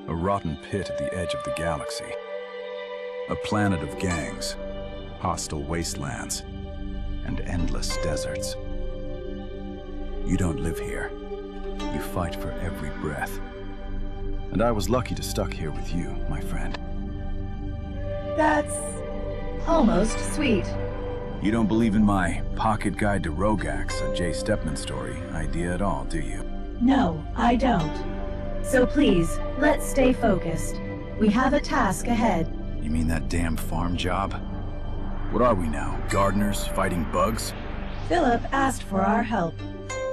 A rotten pit at the edge of the galaxy. A planet of gangs, hostile wastelands, and endless deserts. You don't live here. You fight for every breath. And I was lucky to stuck here with you, my friend. That's almost sweet. You don't believe in my pocket guide to Rogax, a Jay Stepman story idea at all, do you? No, I don't. So please, let's stay focused. We have a task ahead. You mean that damn farm job? What are we now, gardeners fighting bugs? Philip asked for our help.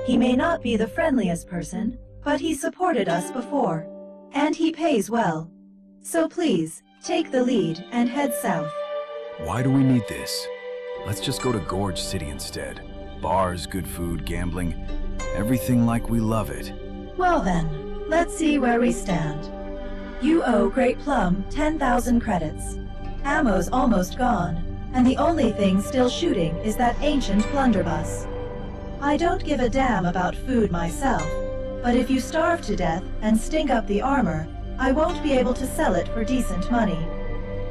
He may not be the friendliest person, but he supported us before. And he pays well. So please, take the lead and head south. Why do we need this? Let's just go to Gorge City instead. Bars, good food, gambling, everything like we love it. Well then, let's see where we stand. You owe Great Plum 10,000 credits. Ammo's almost gone, and the only thing still shooting is that ancient blunderbuss. I don't give a damn about food myself, but if you starve to death and stink up the armor, I won't be able to sell it for decent money.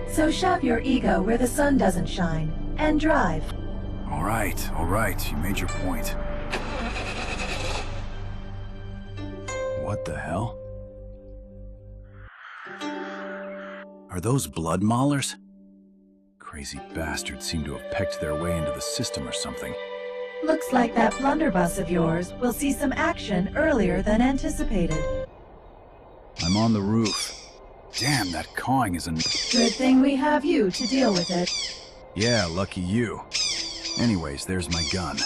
So shove your ego where the sun doesn't shine, and drive. All right, you made your point. What the hell? Are those blood maulers? Crazy bastards seem to have pecked their way into the system or something. Looks like that blunderbuss of yours will see some action earlier than anticipated. I'm on the roof. Damn, that cawing is Good thing we have you to deal with it. Yeah, lucky you. Anyways, there's my gun.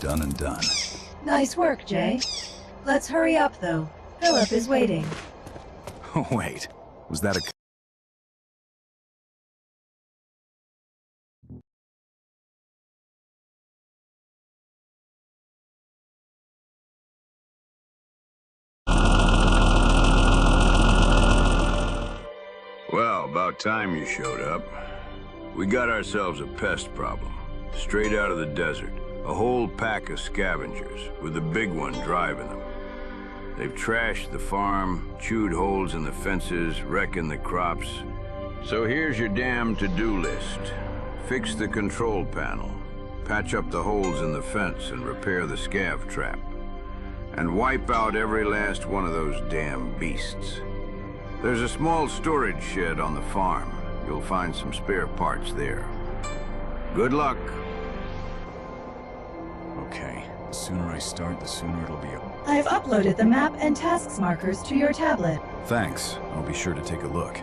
Done and done. Nice work, Jay. Let's hurry up, though. Philip is waiting. Wait, was that a... Well, about time you showed up. We got ourselves a pest problem. Straight out of the desert. A whole pack of scavengers, with the big one driving them. They've trashed the farm, chewed holes in the fences, wrecking the crops. So here's your damn to-do list. Fix the control panel, patch up the holes in the fence and repair the scav trap. And wipe out every last one of those damn beasts. There's a small storage shed on the farm. You'll find some spare parts there. Good luck. Okay, the sooner I start, the sooner it'll be up. I've uploaded the map and tasks markers to your tablet. Thanks, I'll be sure to take a look.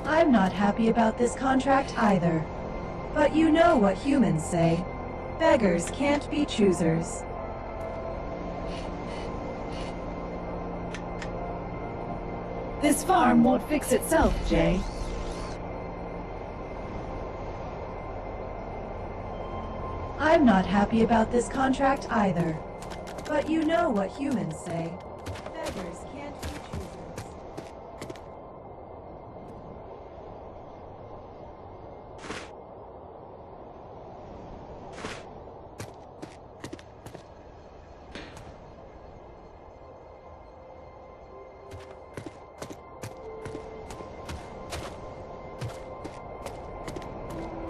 I'm not happy about this contract either. But you know what humans say. Beggars can't be choosers. This farm won't fix itself, Jay. I'm not happy about this contract either. But you know what humans say. Beggars can't be choosers.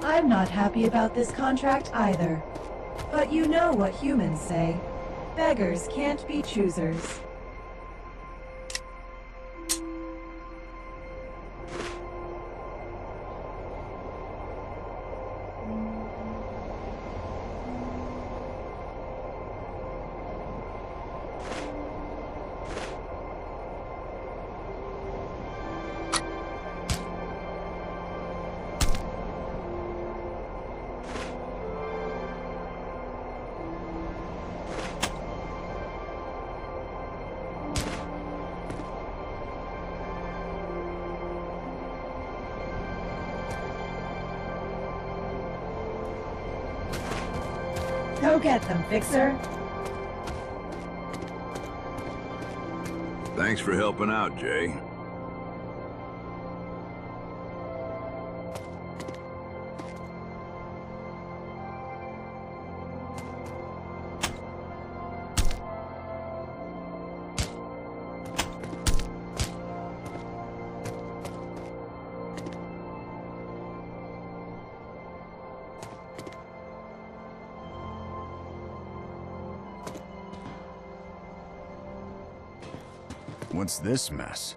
I'm not happy about this contract either. But you know what humans say. Beggars can't be choosers. Go get them, Fixer. Thanks for helping out, Jay. What's this mess?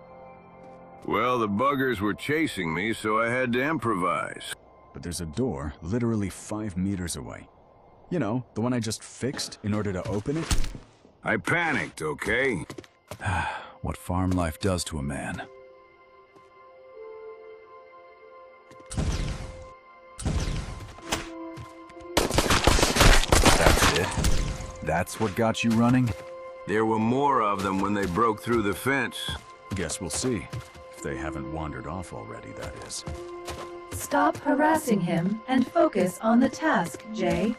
Well, the buggers were chasing me, so I had to improvise. But there's a door literally 5 meters away. You know, the one I just fixed in order to open it? I panicked, okay? What farm life does to a man. That's it? That's what got you running? There were more of them when they broke through the fence. Guess we'll see. If they haven't wandered off already, that is. Stop harassing him and focus on the task, Jay.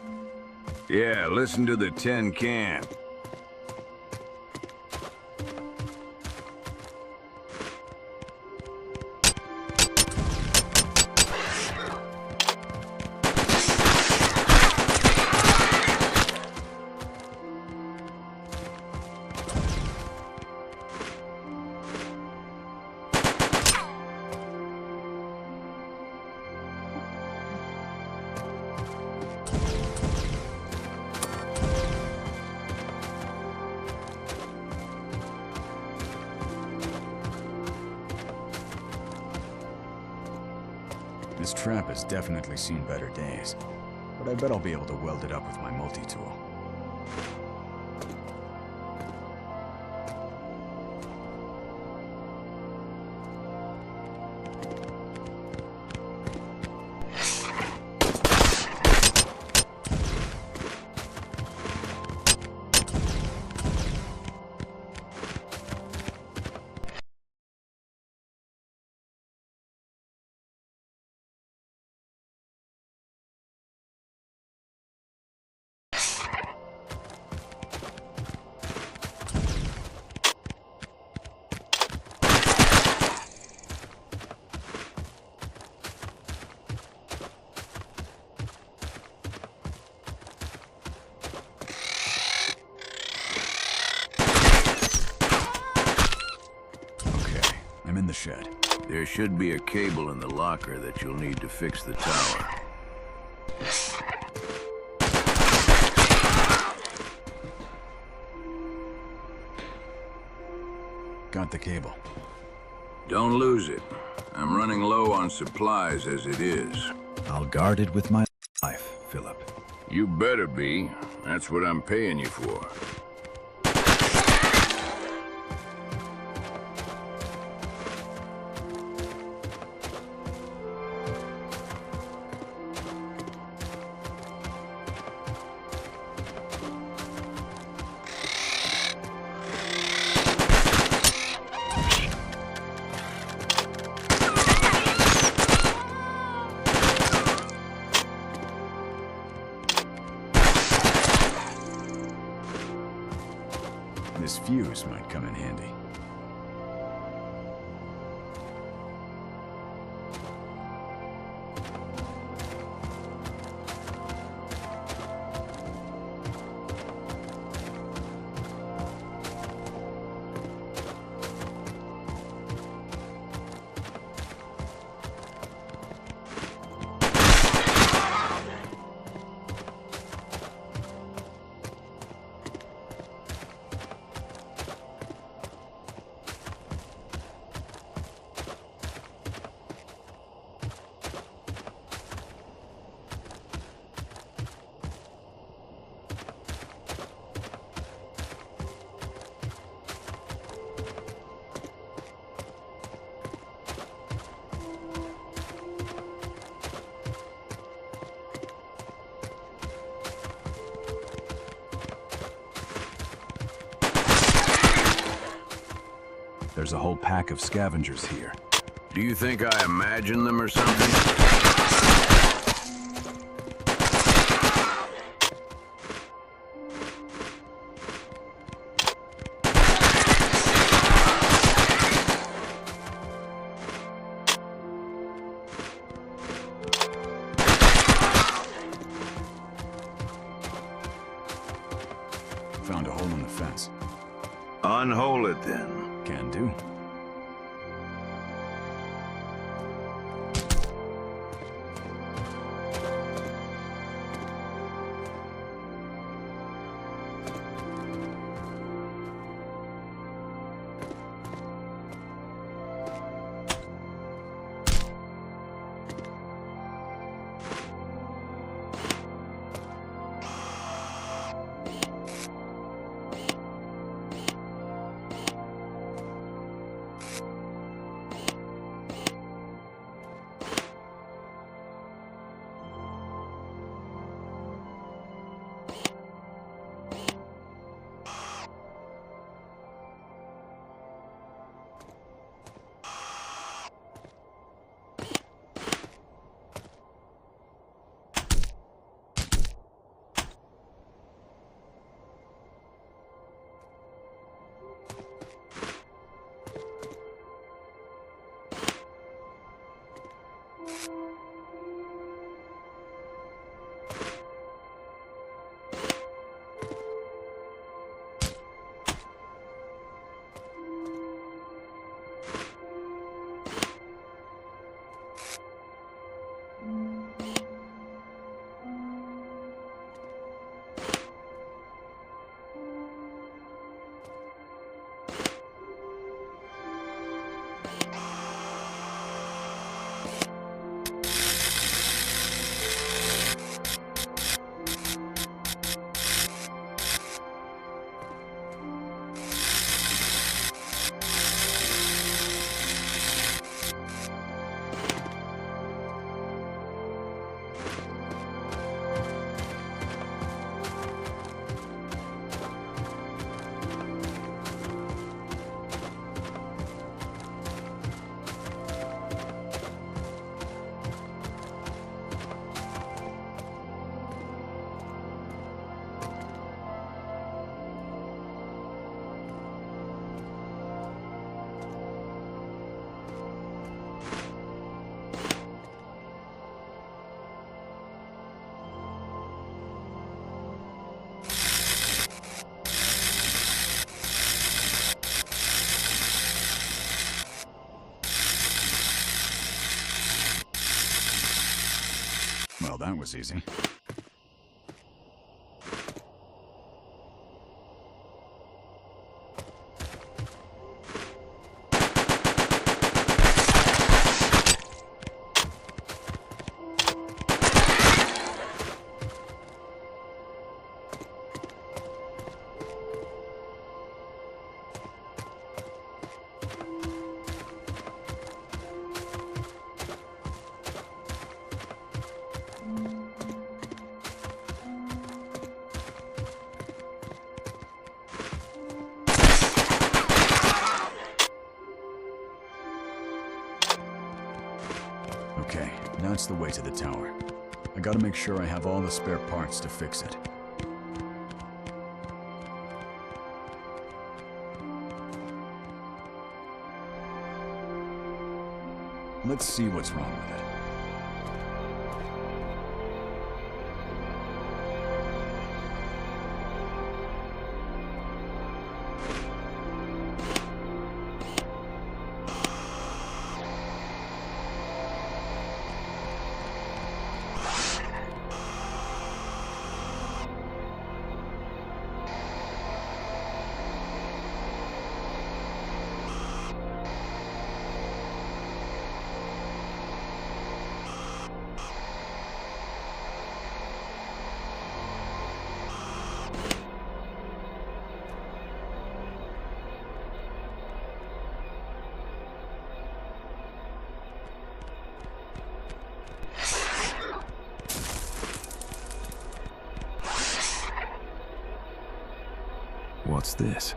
Yeah, listen to the tin can. This trap has definitely seen better days, but I bet I'll be able to weld it up with my multi-tool. I'm in the shed. There should be a cable in the locker that you'll need to fix the tower. Got the cable. Don't lose it. I'm running low on supplies as it is. I'll guard it with my life, Philip. You better be. That's what I'm paying you for. This fuse might come in handy. There's a whole pack of scavengers here. Do you think I imagine them or something? Found a hole in the fence. Unhole it then. Can do. Well, that was easy. Okay, that's the way to the tower. I gotta make sure I have all the spare parts to fix it. Let's see what's wrong with it. What's this?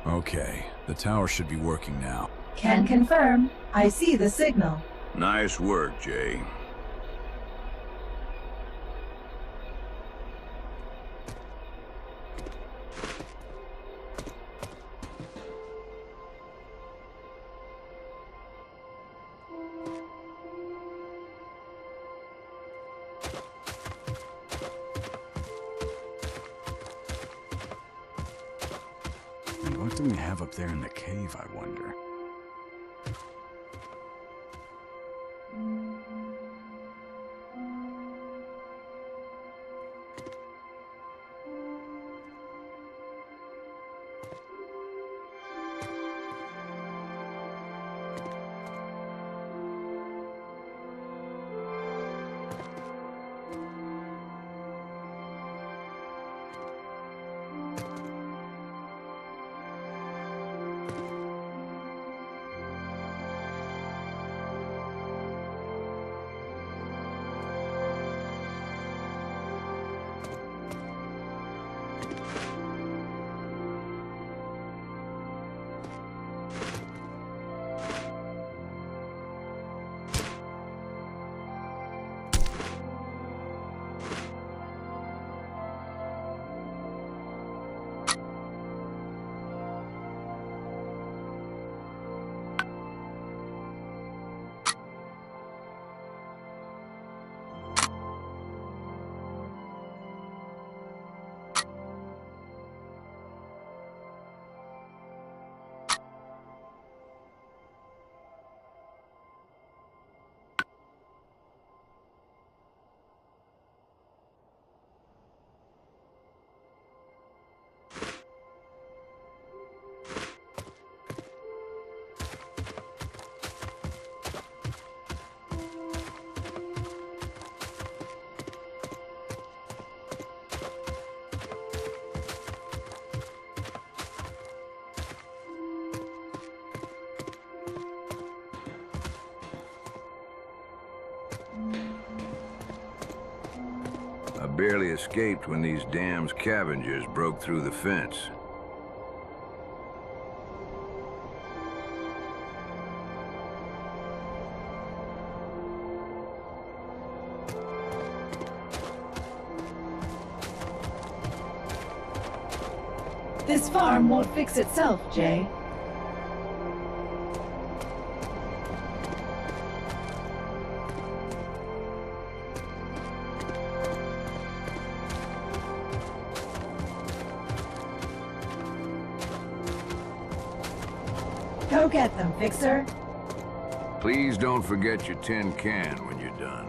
Okay, the tower should be working now. Can confirm. I see the signal. Nice work, Jay. And what do we have up there in the cave, I wonder? I barely escaped when these damn scavengers broke through the fence. This farm won't fix itself, Jay. Go get them, Fixer. Please don't forget your tin can when you're done.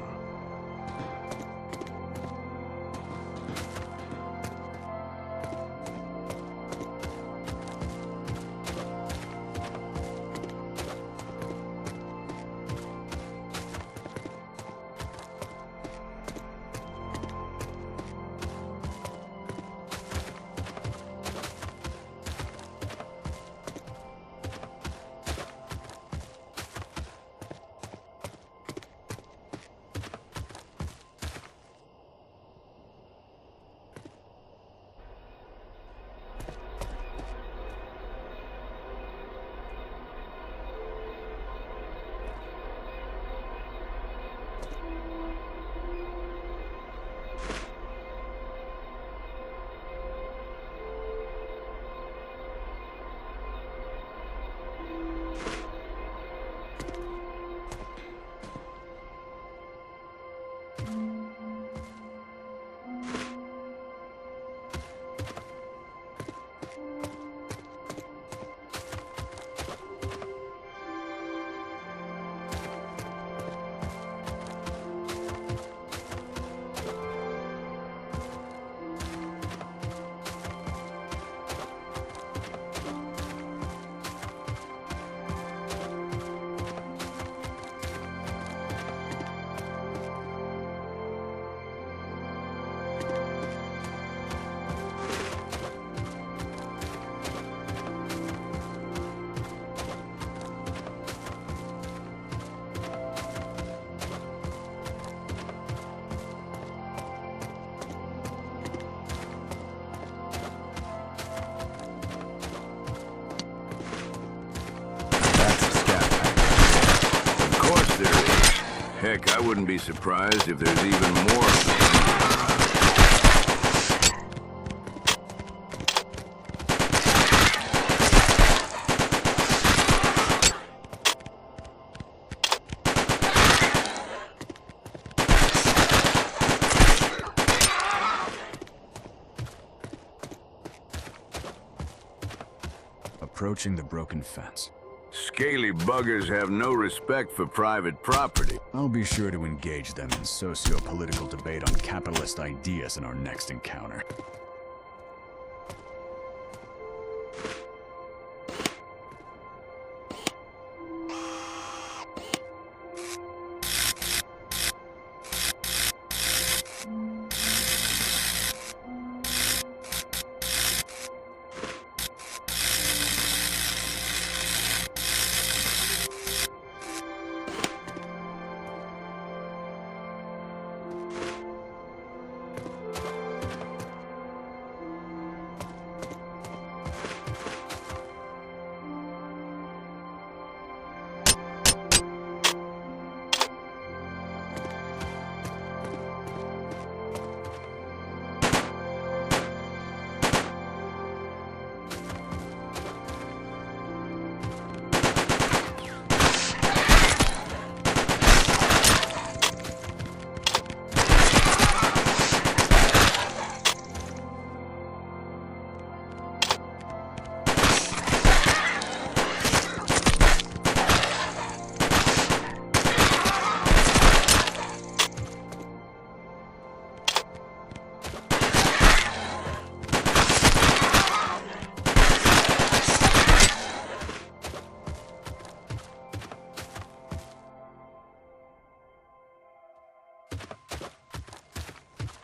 Heck, I wouldn't be surprised if there's even more of them. Approaching the broken fence. Scaly buggers have no respect for private property. I'll be sure to engage them in socio-political debate on capitalist ideas in our next encounter.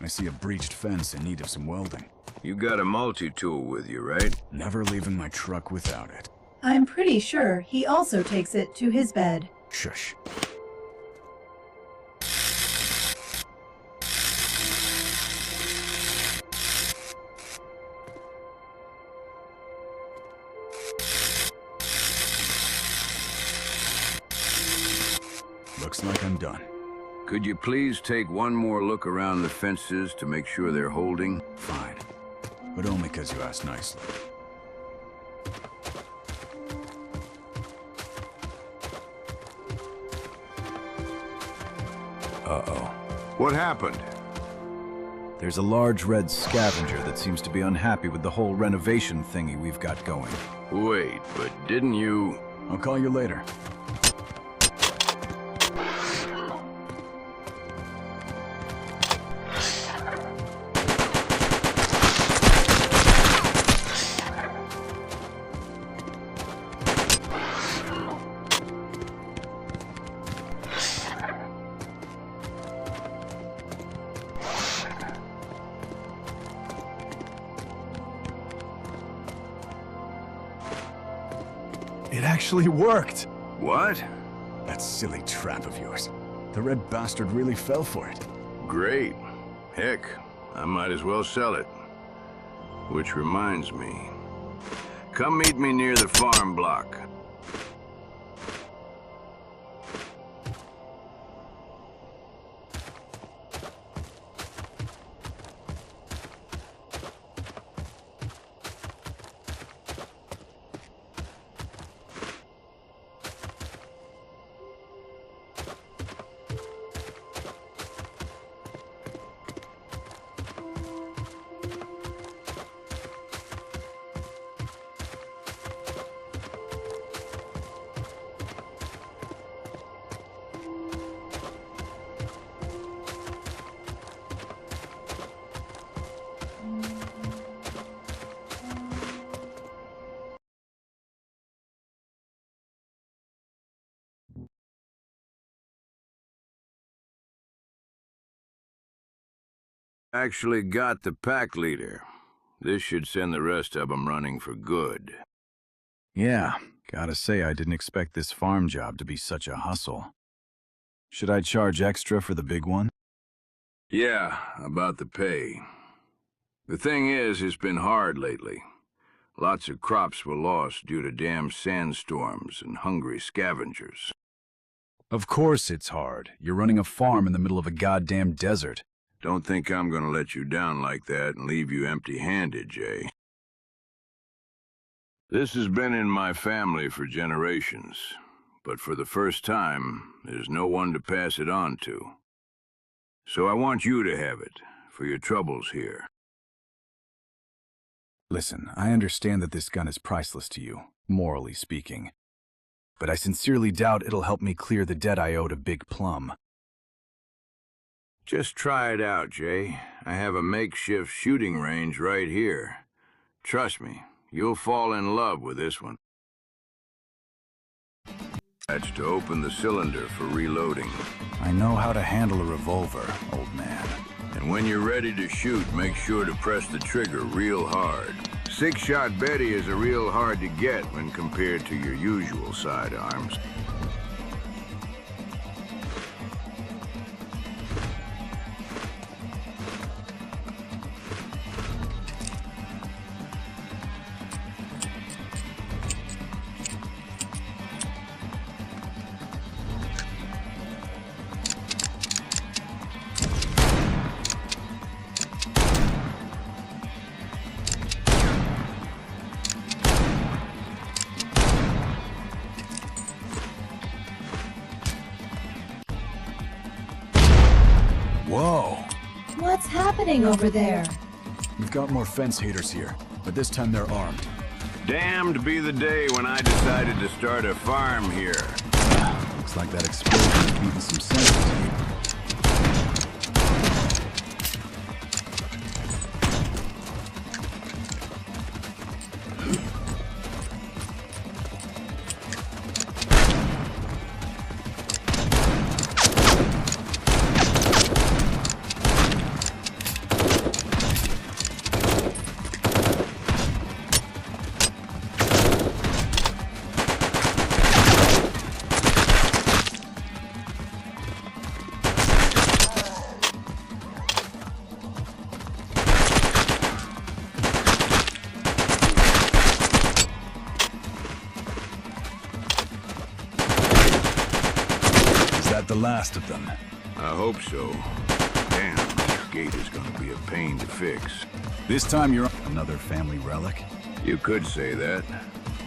I see a breached fence in need of some welding. You got a multi-tool with you, right? Never leaving my truck without it. I'm pretty sure he also takes it to his bed. Shush. Looks like I'm done. Could you please take one more look around the fences to make sure they're holding? Fine. But only because you asked nicely. Uh-oh. What happened? There's a large red scavenger that seems to be unhappy with the whole renovation thingy we've got going. Wait, but didn't you... I'll call you later. It actually worked! What? That silly trap of yours. The red bastard really fell for it. Great. Heck, I might as well sell it. Which reminds me. Come meet me near the farm block. Actually got the pack leader. This should send the rest of them running for good. Yeah, gotta say I didn't expect this farm job to be such a hustle. Should I charge extra for the big one? Yeah, about the pay. The thing is, it's been hard lately. Lots of crops were lost due to damn sandstorms and hungry scavengers. Of course it's hard. You're running a farm in the middle of a goddamn desert. Don't think I'm gonna let you down like that and leave you empty-handed, Jay. This has been in my family for generations, but for the first time, there's no one to pass it on to. So I want you to have it, for your troubles here. Listen, I understand that this gun is priceless to you, morally speaking. But I sincerely doubt it'll help me clear the debt I owe to Big Plum. Just try it out, Jay. I have a makeshift shooting range right here. Trust me, you'll fall in love with this one. That's to open the cylinder for reloading. I know how to handle a revolver, old man. And when you're ready to shoot, make sure to press the trigger real hard. Six-shot Betty is a real hard to get when compared to your usual sidearms. Whoa! What's happening over there? We've got more fence haters here, but this time they're armed. Damned be the day when I decided to start a farm here. Looks like that explosion is beating some sense into you. The last of them. I hope so. Damn, this gate is gonna be a pain to fix. This time you're another family relic? You could say that.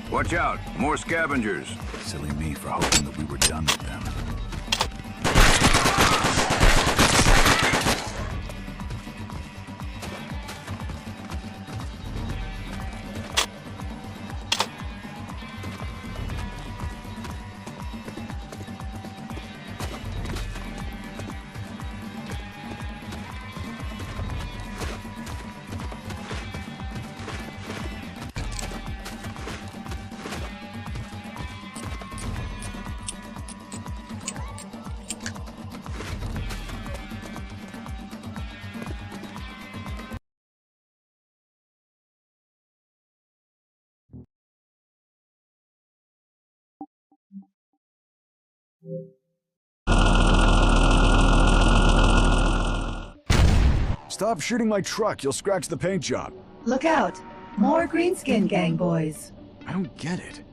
Watch out, more scavengers. Silly me for hoping that we were done with them. Stop shooting my truck, you'll scratch the paint job. Look out! More Greenskin Gang boys. I don't get it.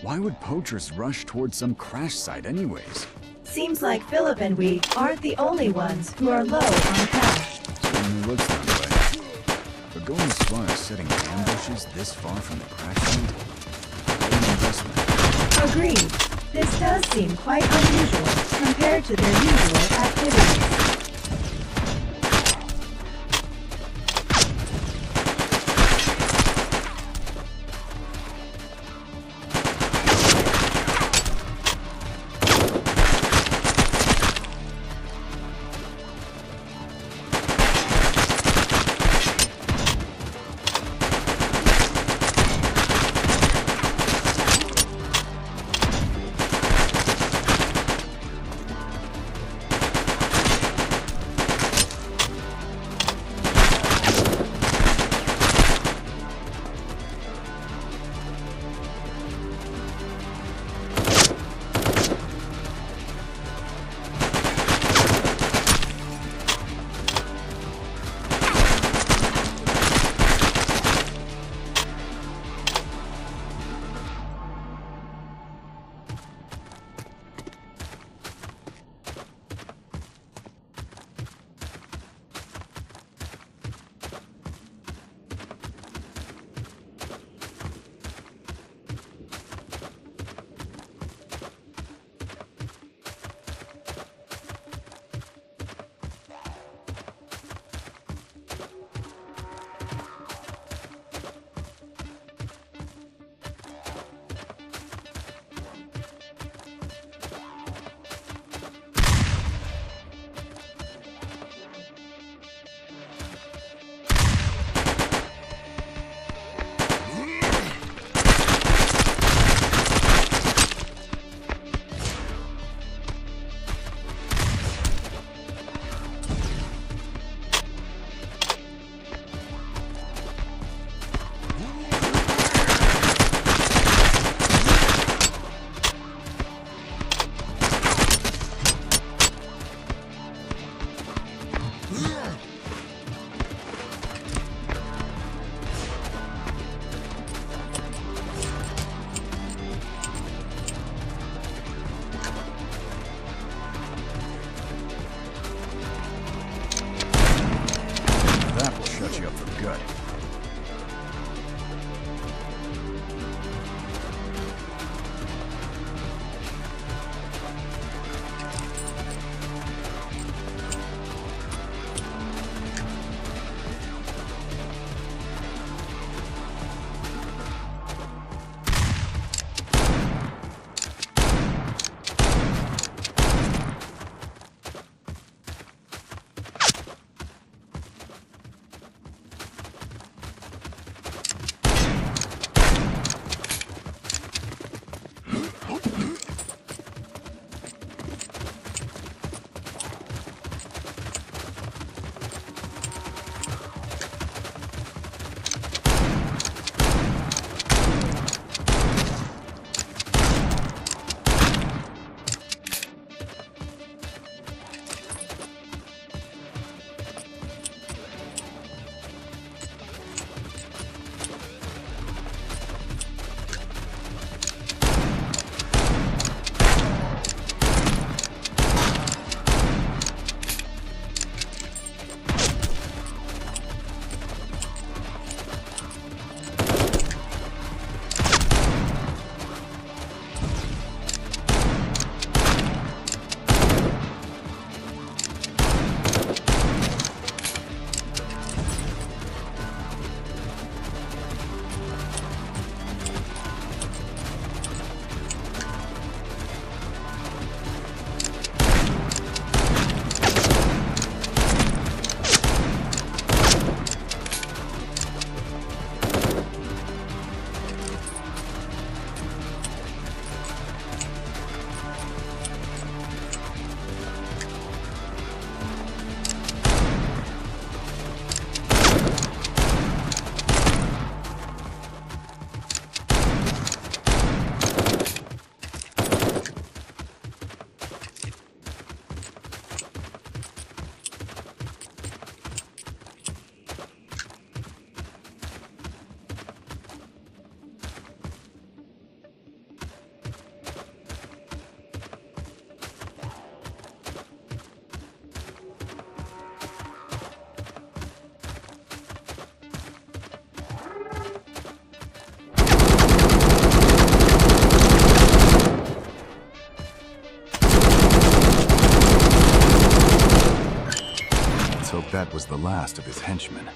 Why would poachers rush towards some crash site anyways? Seems like Philip and we aren't the only ones who are low on cash. Certainly looks that way. But going as far as setting ambushes this far from the crash site? What an investment. Agreed. This does seem quite unusual compared to their usual activities. Shut you up for good. that was the last of his henchmen.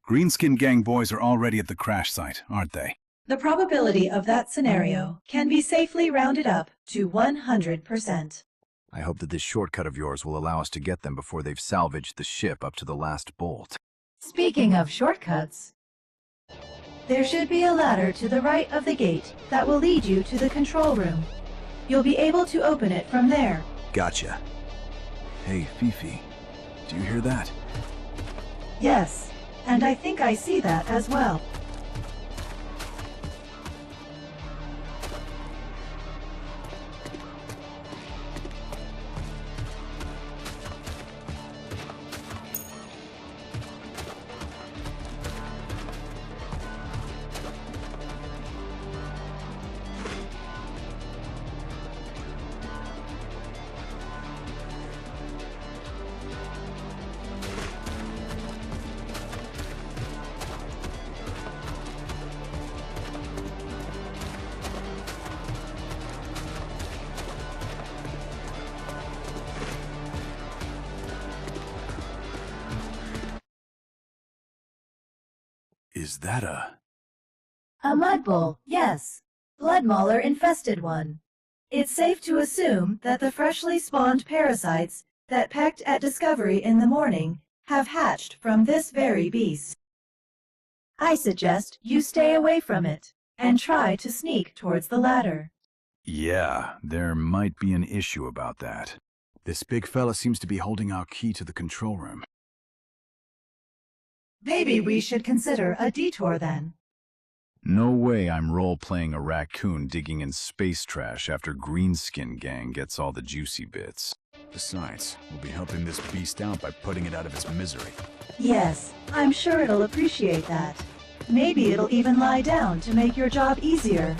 Greenskin Gang boys are already at the crash site, aren't they? The probability of that scenario can be safely rounded up to 100%. I hope that this shortcut of yours will allow us to get them before they've salvaged the ship up to the last bolt. Speaking of shortcuts, there should be a ladder to the right of the gate that will lead you to the control room. You'll be able to open it from there. Gotcha. Hey, Fifi, do you hear that? Yes, and I think I see that as well. Is that A mud bull, yes. Blood mauler infested one. It's safe to assume that the freshly spawned parasites that pecked at Discovery in the morning have hatched from this very beast. I suggest you stay away from it and try to sneak towards the ladder. Yeah, there might be an issue about that. This big fella seems to be holding our key to the control room. Maybe we should consider a detour then. No way I'm role-playing a raccoon digging in space trash after Greenskin Gang gets all the juicy bits. Besides, we'll be helping this beast out by putting it out of its misery. Yes, I'm sure it'll appreciate that. Maybe it'll even lie down to make your job easier.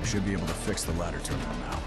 Should be able to fix the ladder terminal now.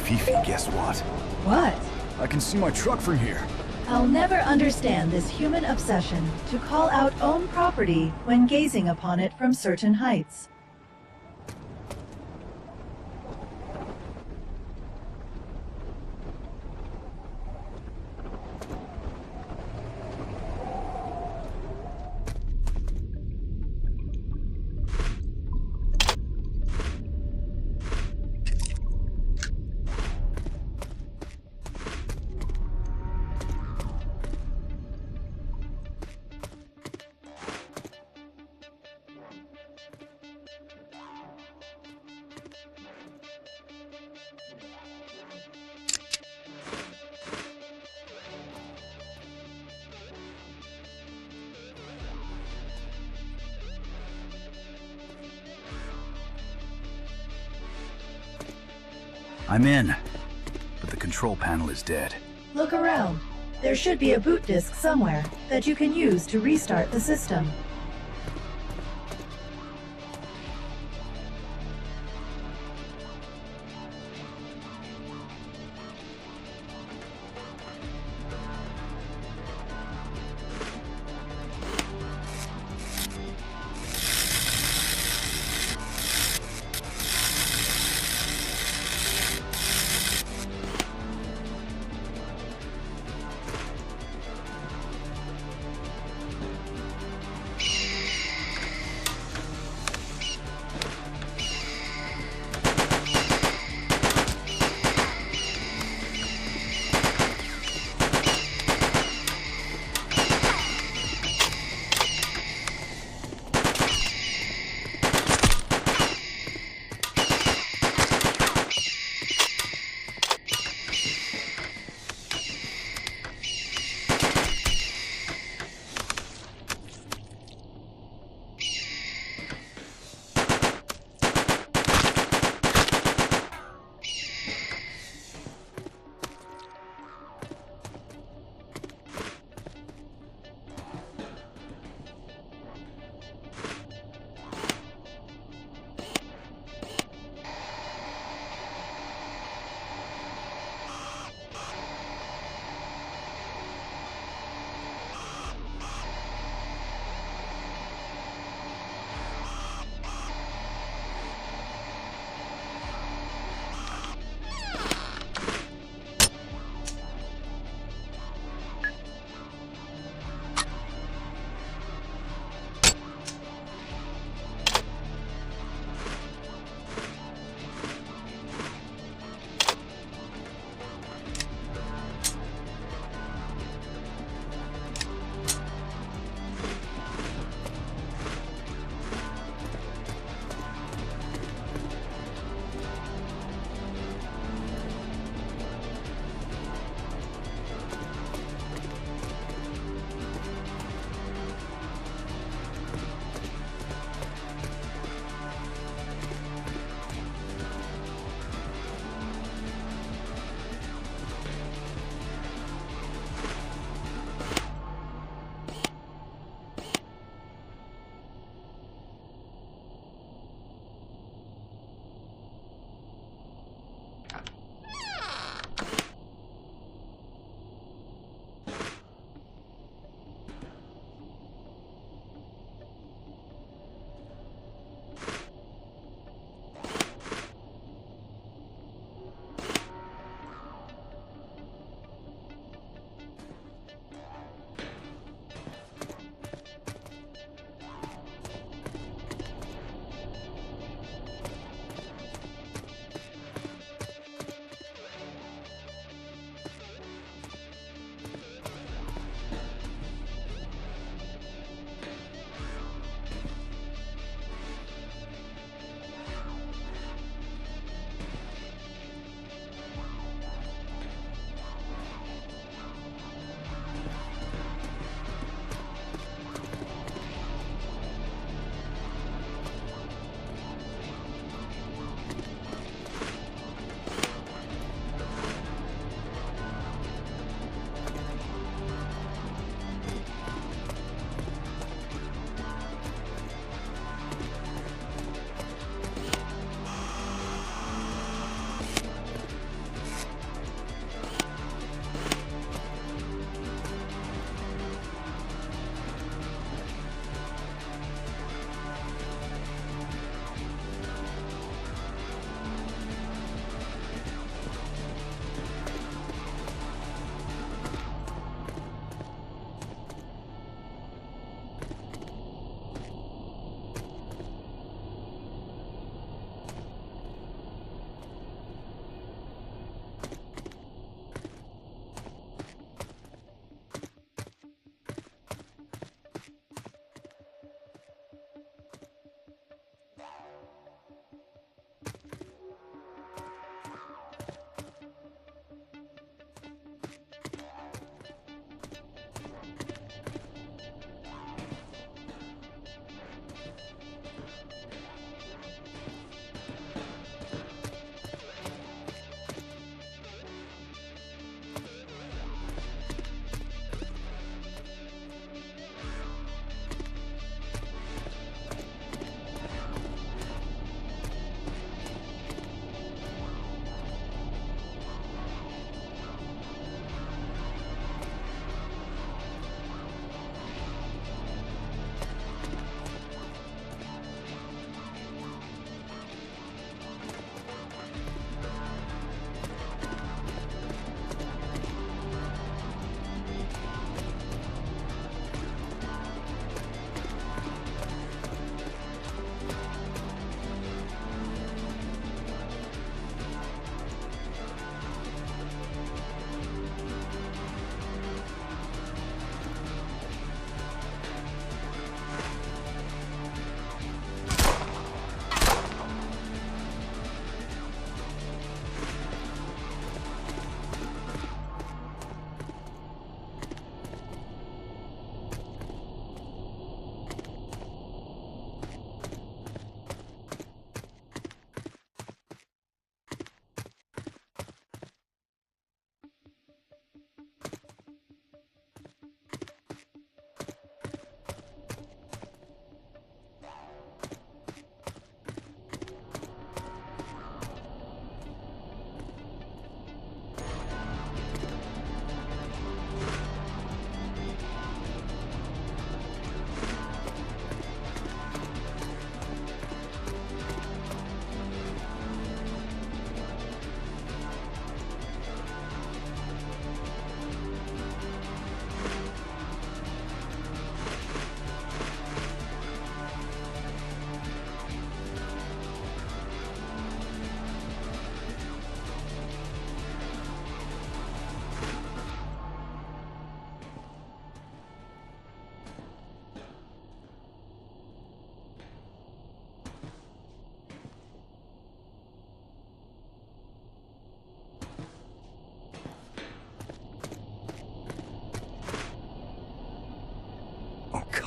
Fifi, guess what? What? I can see my truck from here. I'll never understand this human obsession to call out own property when gazing upon it from certain heights. I'm in, but the control panel is dead. Look around. There should be a boot disk somewhere that you can use to restart the system.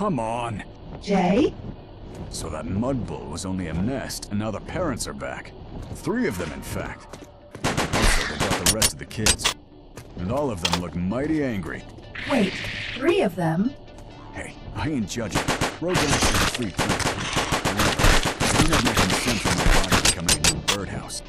come on. Jay? So that mud bull was only a nest, and now the parents are back. 3 of them, in fact. Also, they got the rest of the kids. And all of them look mighty angry. Wait, 3 of them? Hey, I ain't judging. Rogax is a free planet. However, I do not make consent for my body becoming a new birdhouse.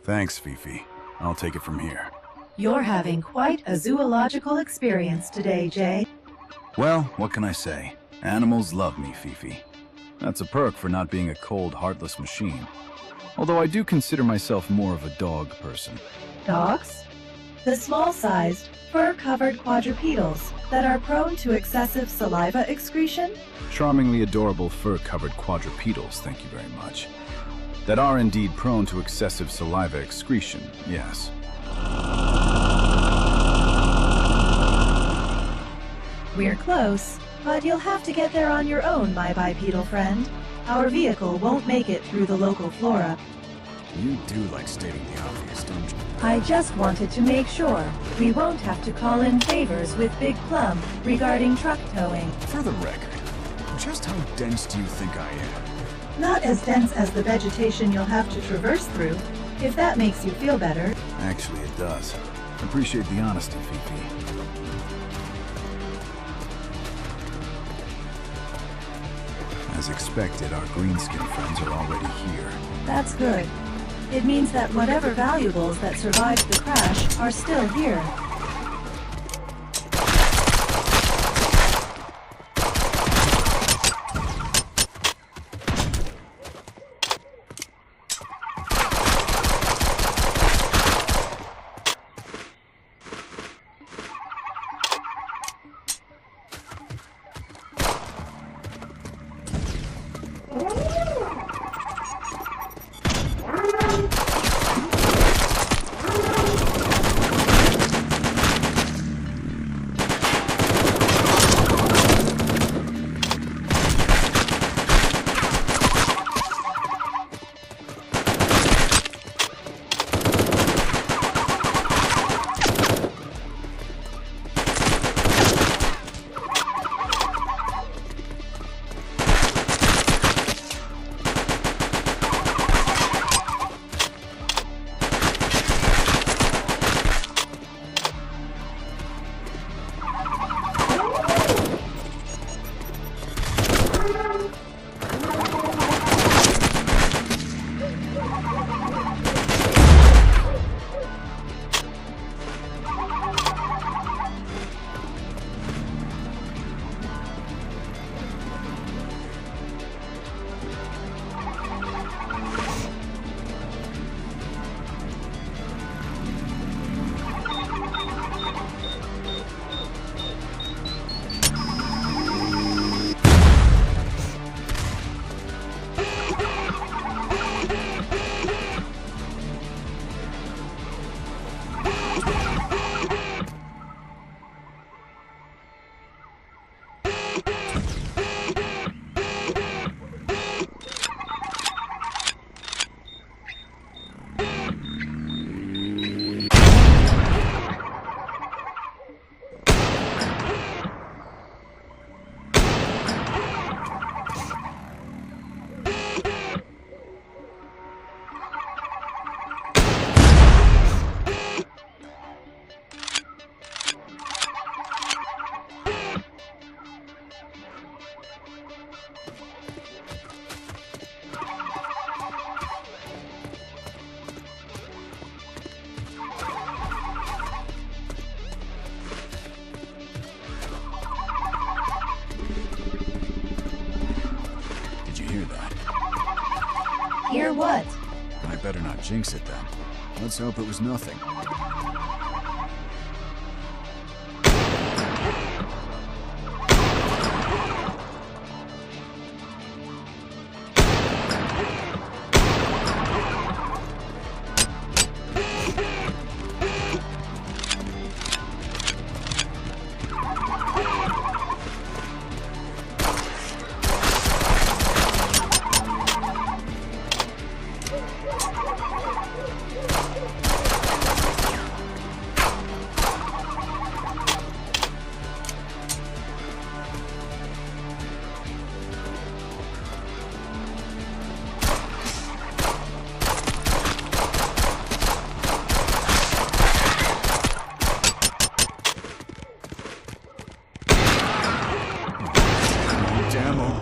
Thanks, Fifi. I'll take it from here. You're having quite a zoological experience today, Jay. Well, what can I say? Animals love me, Fifi. That's a perk for not being a cold, heartless machine. Although I do consider myself more of a dog person. Dogs? The small-sized, fur-covered quadrupedals that are prone to excessive saliva excretion? Charmingly adorable fur-covered quadrupedals, thank you very much. That are indeed prone to excessive saliva excretion, yes. We're close, but you'll have to get there on your own, my bipedal friend. Our vehicle won't make it through the local flora. You do like stating the obvious, don't you? I just wanted to make sure we won't have to call in favors with Big Plum regarding truck towing. For the record, just how dense do you think I am? Not as dense as the vegetation you'll have to traverse through, if that makes you feel better. Actually, it does. Appreciate the honesty, Fifi. As expected, our greenskin friends are already here. That's good. It means that whatever valuables that survived the crash are still here. Hear what? I better not jinx it then. Let's hope it was nothing.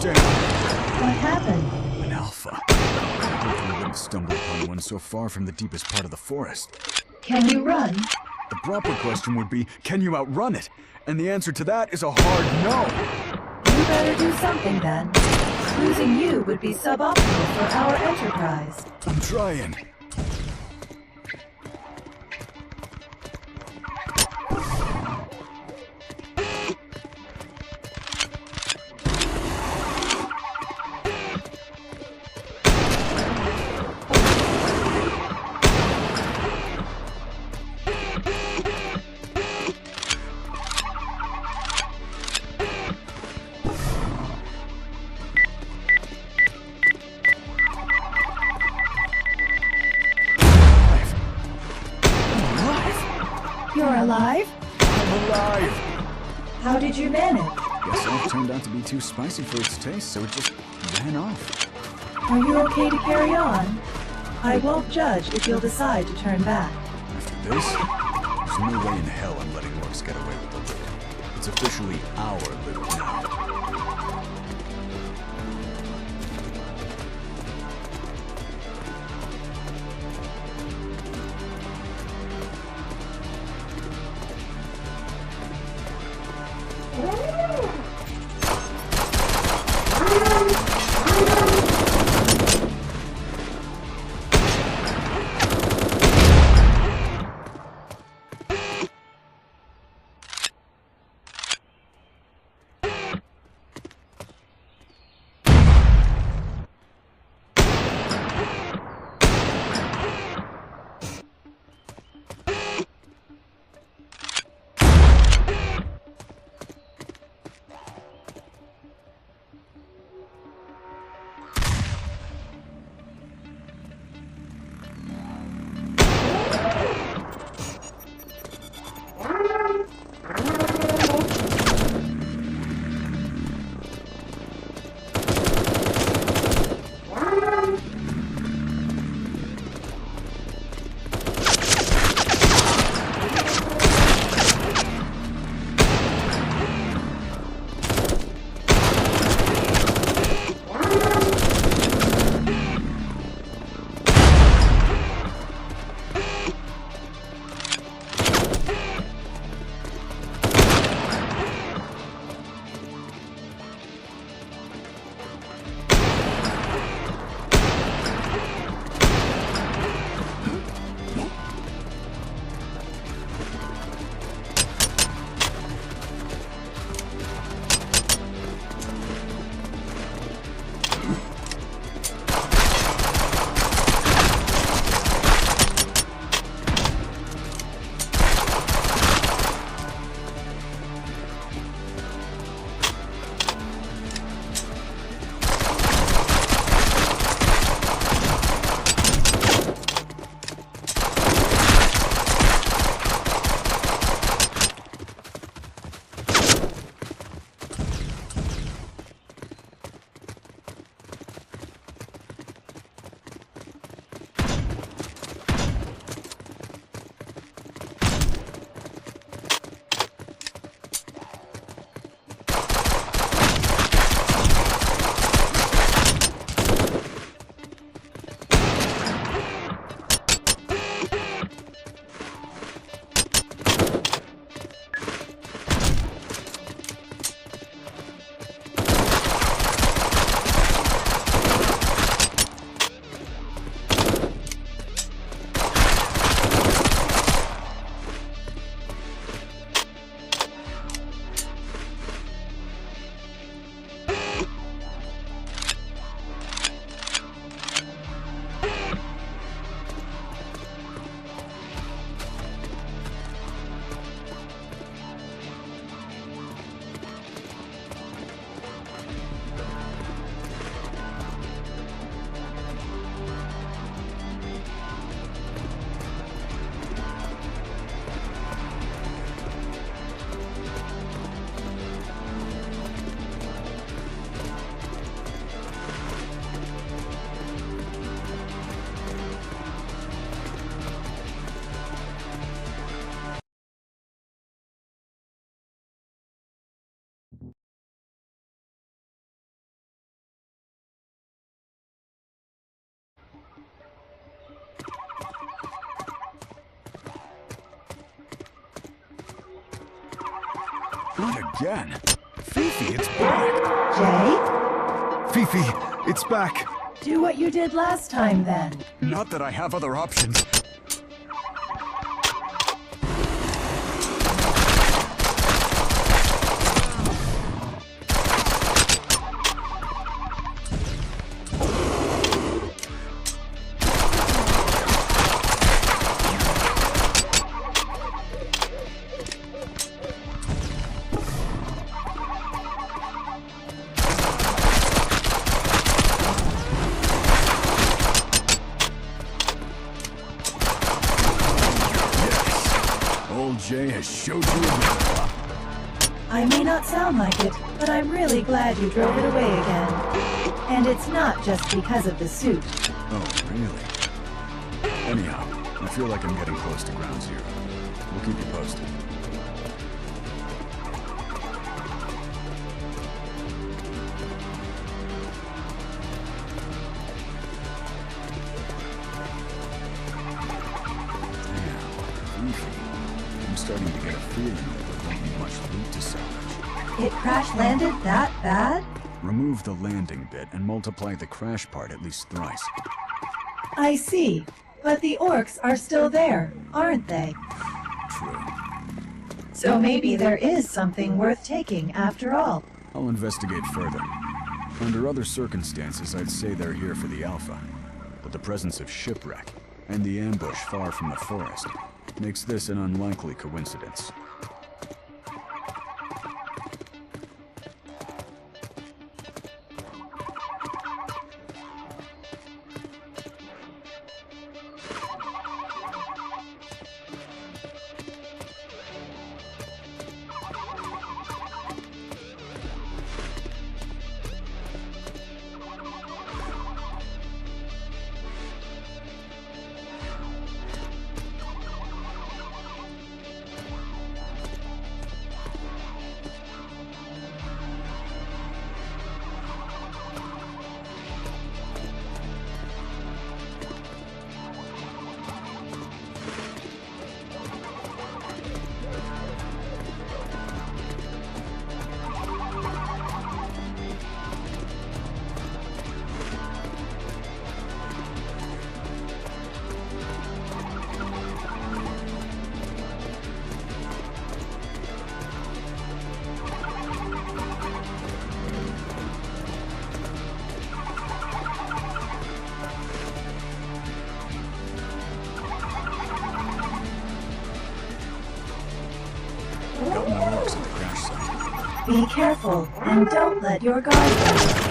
What happened? An alpha. Hopefully we wouldn't stumble upon one so far from the deepest part of the forest. Can you run? The proper question would be, can you outrun it? And the answer to that is a hard no. You better do something then. Losing you would be suboptimal for our enterprise. I'm trying. You're alive? I'm alive! How did you manage? Guess Elf turned out to be too spicy for its taste, so it just ran off. Are you okay to carry on? I won't judge if you'll decide to turn back. After this, there's no way in hell I'm letting orcs get away with the loot. It's officially our loot now. Not again. Fifi, it's back. Jay? Fifi, it's back. Do what you did last time, then. Not that I have other options. Jay has showed you again. I may not sound like it, but I'm really glad you drove it away again. And it's not just because of the suit. Oh, really? Anyhow, I feel like I'm getting close to ground zero. We'll keep you posted. I'm starting to get a feeling that there won't be much loot to salvage. It crash-landed that bad? Remove the landing bit and multiply the crash part at least thrice. I see. But the orcs are still there, aren't they? True. So maybe there is something worth taking after all. I'll investigate further. Under other circumstances, I'd say they're here for the Alpha. But the presence of shipwreck and the ambush far from the forest makes this an unlikely coincidence. Got more orcs at the crash site. Be careful, and don't let your guard down.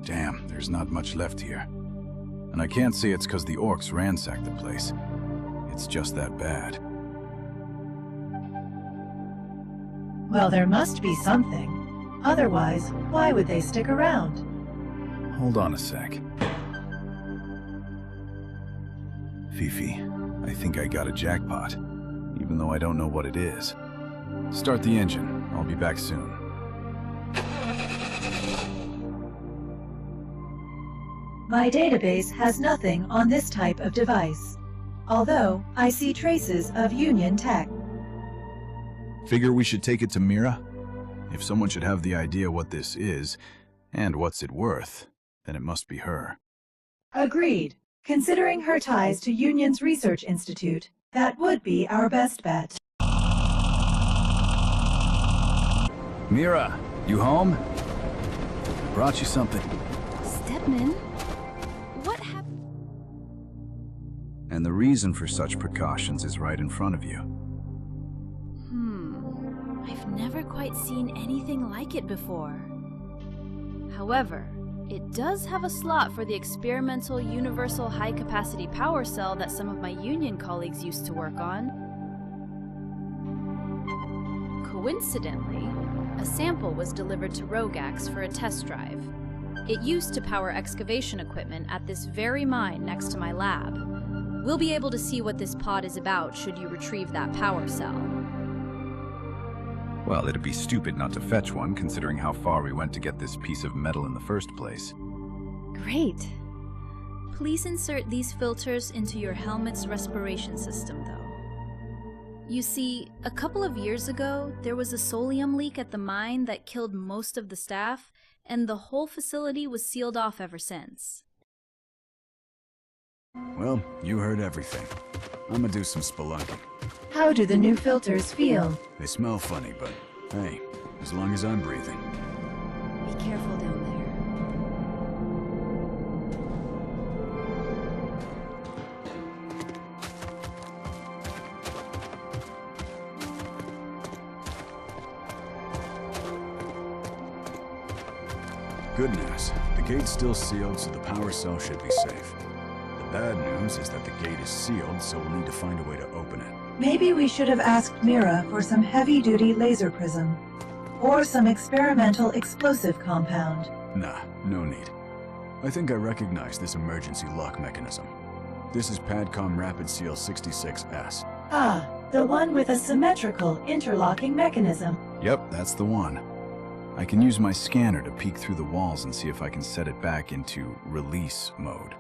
Damn, there's not much left here. And I can't say it's because the orcs ransacked the place. It's just that bad. Well, there must be something. Otherwise, why would they stick around? Hold on a sec. Fifi, I think I got a jackpot, even though I don't know what it is. Start the engine. I'll be back soon. My database has nothing on this type of device, although I see traces of Union tech. Figure we should take it to Mira? If someone should have the idea what this is, and what's it worth, then it must be her. Agreed. Considering her ties to Union's research institute, that would be our best bet. Mira, you home? Brought you something. Stepman? What happened? And the reason for such precautions is right in front of you. I've never quite seen anything like it before. However, it does have a slot for the experimental universal high-capacity power cell that some of my Union colleagues used to work on. Coincidentally, a sample was delivered to Rogax for a test drive. It used to power excavation equipment at this very mine next to my lab. We'll be able to see what this pod is about should you retrieve that power cell. Well, it'd be stupid not to fetch one, considering how far we went to get this piece of metal in the first place. Great. Please insert these filters into your helmet's respiration system, though. You see, a couple of years ago, there was a solium leak at the mine that killed most of the staff, and the whole facility was sealed off ever since. Well, you heard everything. I'm gonna do some spelunking. How do the new filters feel? They smell funny, but hey, as long as I'm breathing. Be careful down there. Good news. The gate's still sealed, so the power cell should be safe. The bad news is that the gate is sealed, so we'll need to find a way to open it. Maybe we should have asked Mira for some heavy-duty laser prism. Or some experimental explosive compound. Nah, no need. I think I recognize this emergency lock mechanism. This is Padcom Rapid Seal 66S. Ah, the one with a symmetrical interlocking mechanism. Yep, that's the one. I can use my scanner to peek through the walls and see if I can set it back into release mode.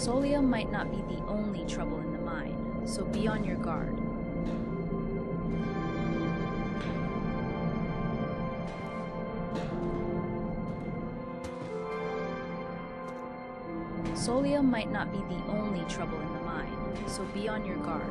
Solium might not be the only trouble in the mine, so be on your guard. Solium might not be the only trouble in the mine, so be on your guard.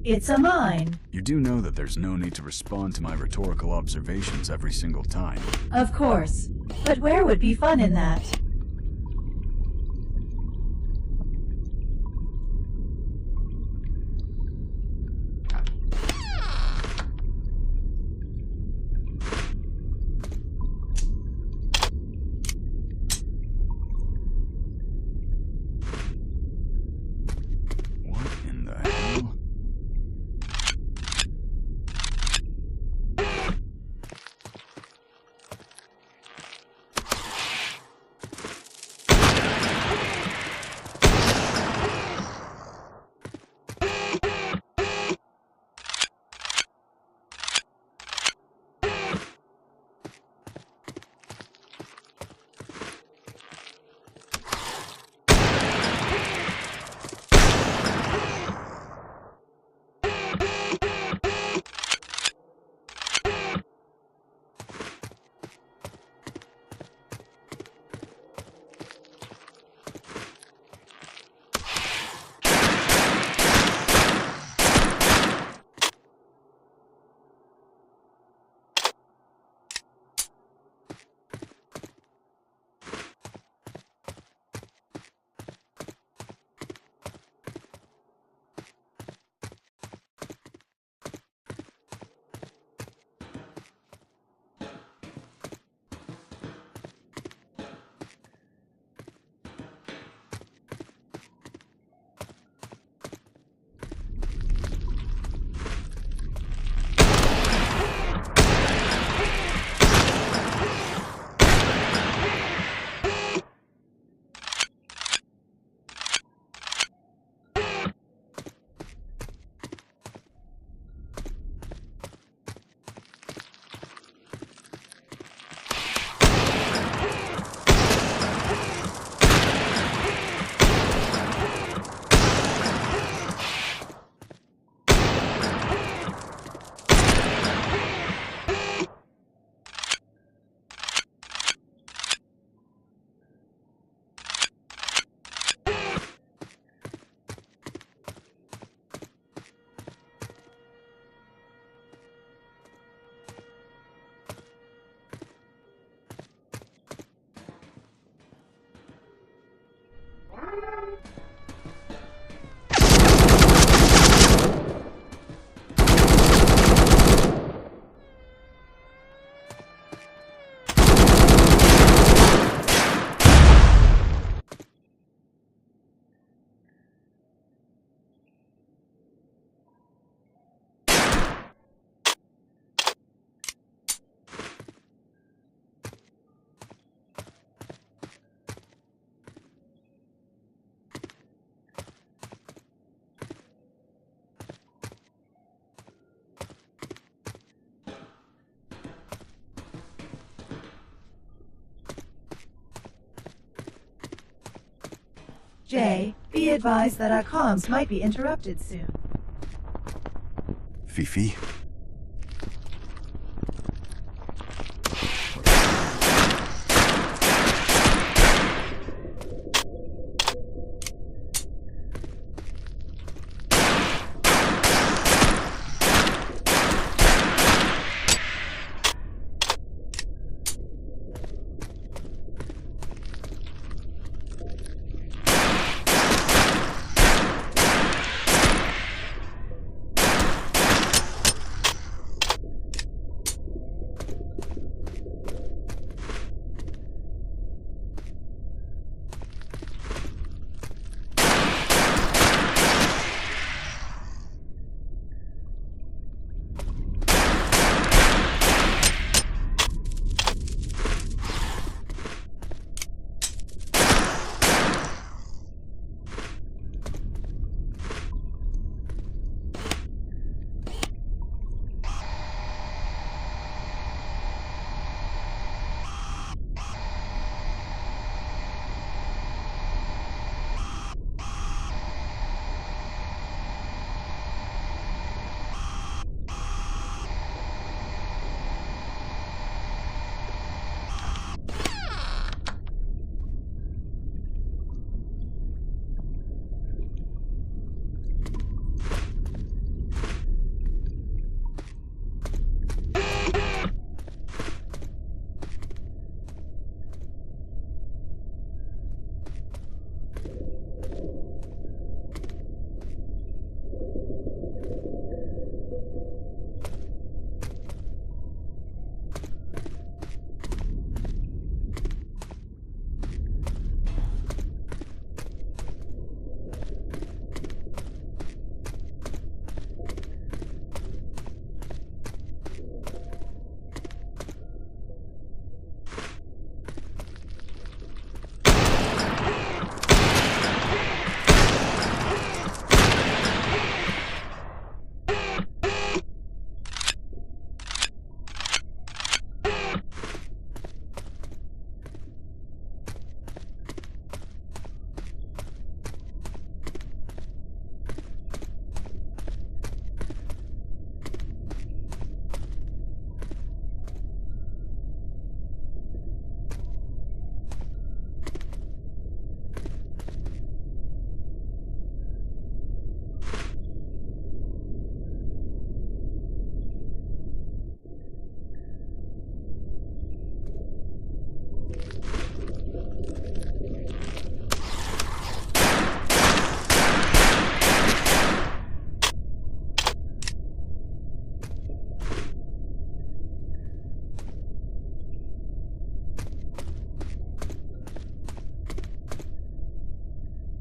It's a mine. You do know that there's no need to respond to my rhetorical observations every single time. Of course. But where would be fun in that? What in the hell? Jay, be advised that our comms might be interrupted soon. Fifi?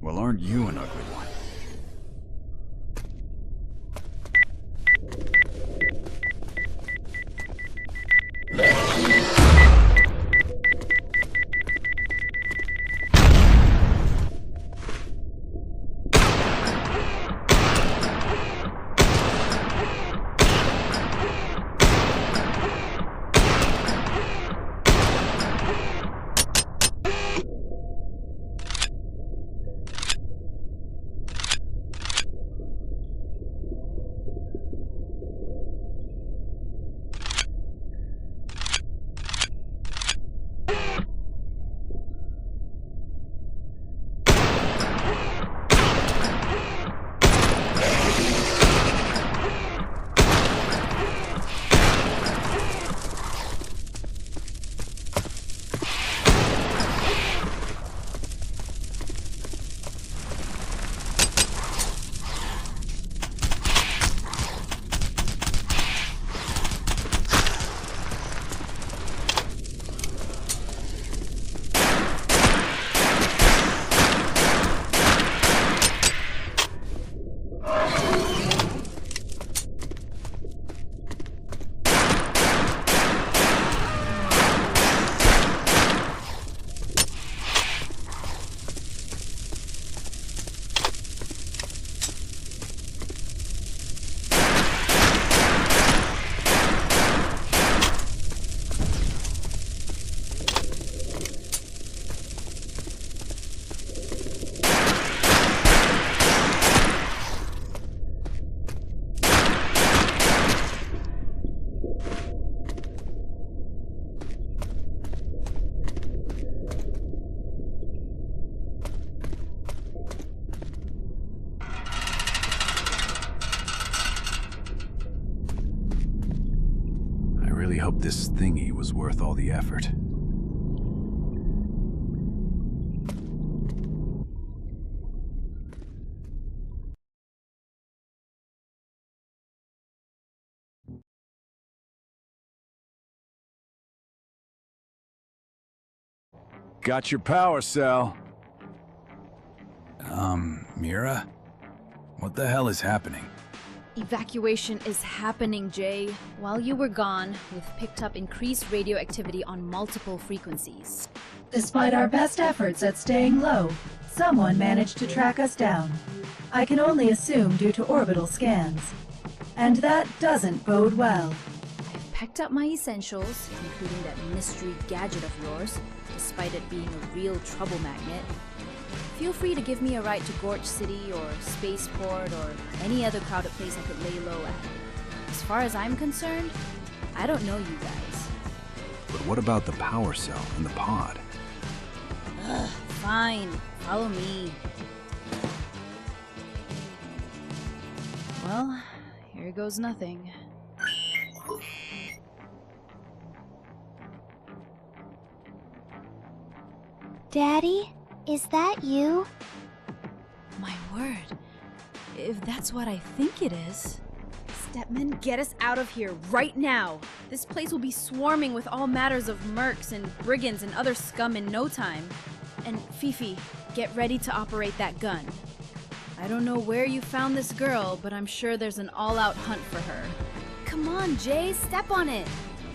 Well, aren't you an ugly one? hope this thingy was worth all the effort. Got your power cell. Mira? What the hell is happening? Evacuation is happening, Jay. While you were gone, we've picked up increased radioactivity on multiple frequencies. Despite our best efforts at staying low, someone managed to track us down. I can only assume due to orbital scans. And that doesn't bode well. I've packed up my essentials, including that mystery gadget of yours, despite it being a real trouble magnet. Feel free to give me a ride to Gorge City or Spaceport or any other crowded place I could lay low at. As far as I'm concerned, I don't know you guys. But what about the power cell and the pod? Ugh, fine. Follow me. Well, here goes nothing. Daddy, is that you? My word. If that's what I think it is. Stepman, get us out of here right now. This place will be swarming with all matters of mercs and brigands and other scum in no time. And Fifi, get ready to operate that gun. I don't know where you found this girl, but I'm sure there's an all-out hunt for her. Come on, Jay, step on it.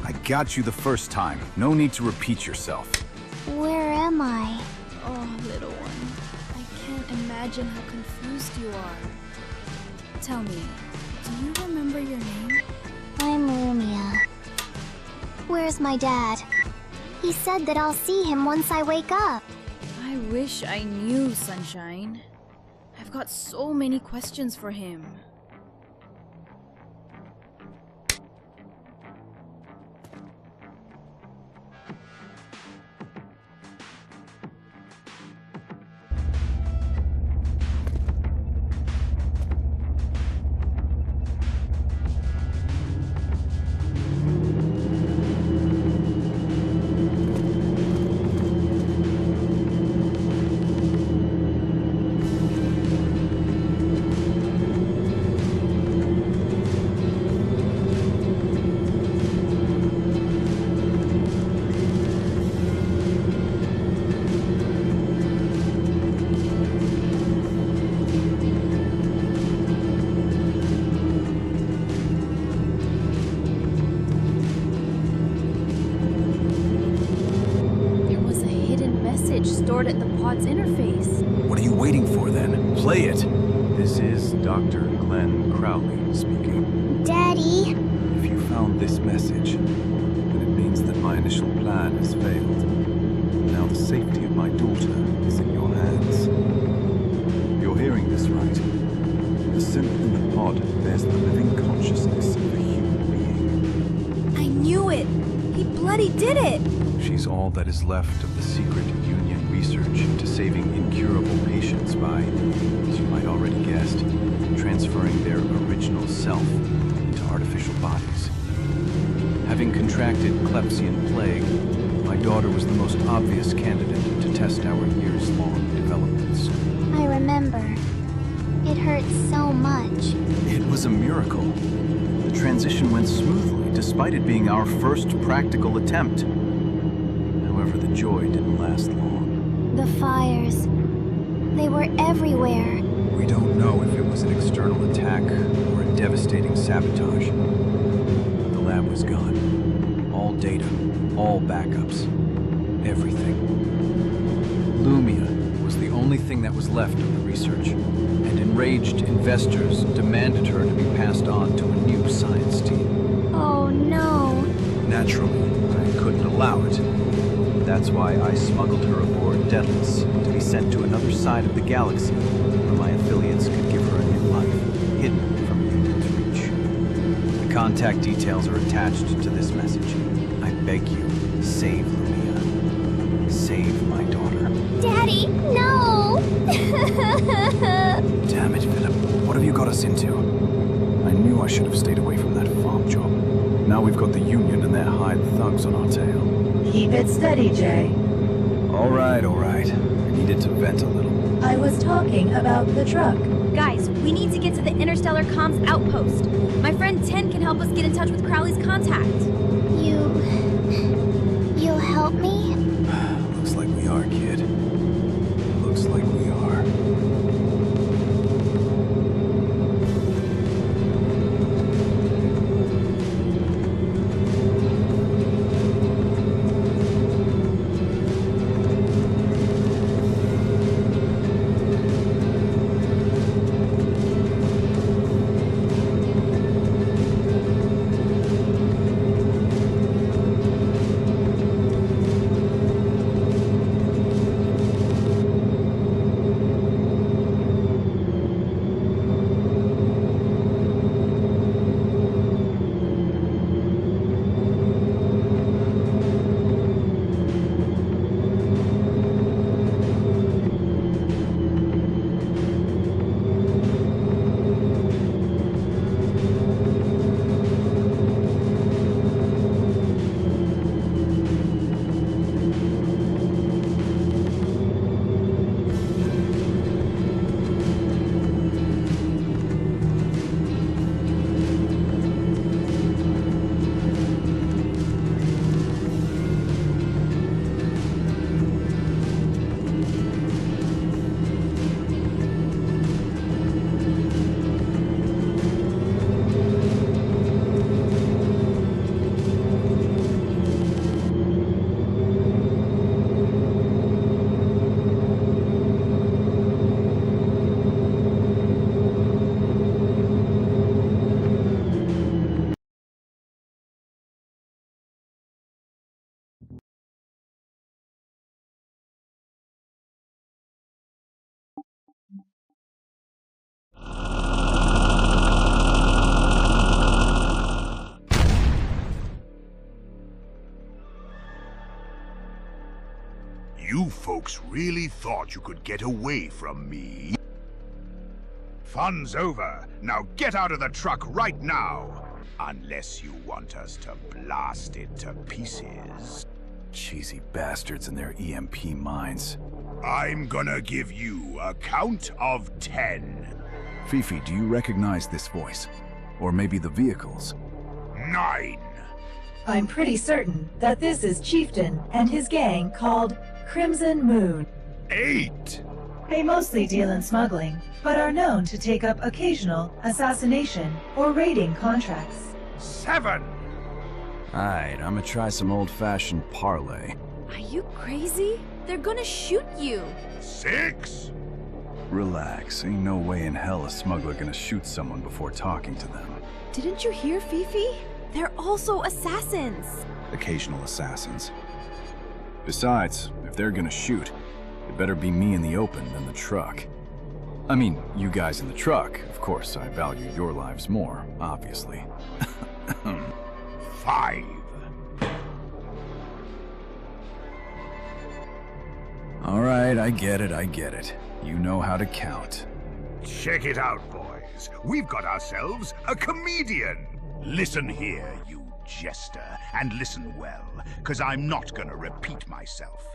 I got you the first time. No need to repeat yourself. Where am I? Oh, little one. I can't imagine how confused you are. Tell me, do you remember your name? I'm Lumia. Where's my dad? He said that I'll see him once I wake up. I wish I knew, Sunshine. I've got so many questions for him. Stored at the pod's interface. What are you waiting for then? Play it! This is Dr. Glenn Crowley speaking. Daddy? If you found this message, then it means that my initial plan has failed. Now the safety of my daughter is in your hands. You're hearing this right. The symbol in the pod bears the living consciousness of a human being. I knew it! He bloody did it! She's all that is left of the secret Union research into saving incurable patients by, as you might already guessed, transferring their original self into artificial bodies. Having contracted Klepsian plague, my daughter was the most obvious candidate to test our years-long developments. I remember. It hurt so much. It was a miracle. The transition went smoothly, despite it being our first practical attempt. However, the joy didn't last long. The fires. They were everywhere. We don't know if it was an external attack or a devastating sabotage. The lab was gone. All data, all backups, everything. Lumia was the only thing that was left of the research, and enraged investors demanded her to be passed on to a new science team. Oh no. Naturally, I couldn't allow it. That's why I smuggled her aboard Daedalus to be sent to another side of the galaxy where my affiliates could give her a new life, hidden from Union's reach. The contact details are attached to this message. I beg you, save Lumia. Save my daughter. Daddy, no! Damn it, Philip. What have you got us into? I knew I should have stayed away from that farm job. now we've got the Union and their hired thugs on our tail. Keep it steady, Jay. All right. I needed to vent a little. I was talking about the truck. Guys, we need to get to the Interstellar Comms outpost. My friend 10 can help us get in touch with Crowley's contact. You'll help me? Looks like we are, kid. Looks like we are. You folks really thought you could get away from me? Fun's over. Now get out of the truck right now! Unless you want us to blast it to pieces. Cheesy bastards and their EMP mines. I'm gonna give you a count of 10. Fifi, do you recognize this voice? Or maybe the vehicles? 9. I'm pretty certain that this is Chieftain and his gang called Crimson Moon. 8. They mostly deal in smuggling, but are known to take up occasional assassination or raiding contracts. 7. Alright, I'm gonna try some old-fashioned parlay. Are you crazy? They're gonna shoot you. 6. Relax, ain't no way in hell a smuggler gonna shoot someone before talking to them. Didn't you hear, Fifi? They're also assassins. Occasional assassins. Besides, if they're gonna shoot, it better be me in the open than the truck. I mean, you guys in the truck. Of course, I value your lives more, obviously. 5. Alright, I get it. You know how to count. Check it out, boys. We've got ourselves a comedian. Listen here, you jester, and listen well, because I'm not gonna repeat myself.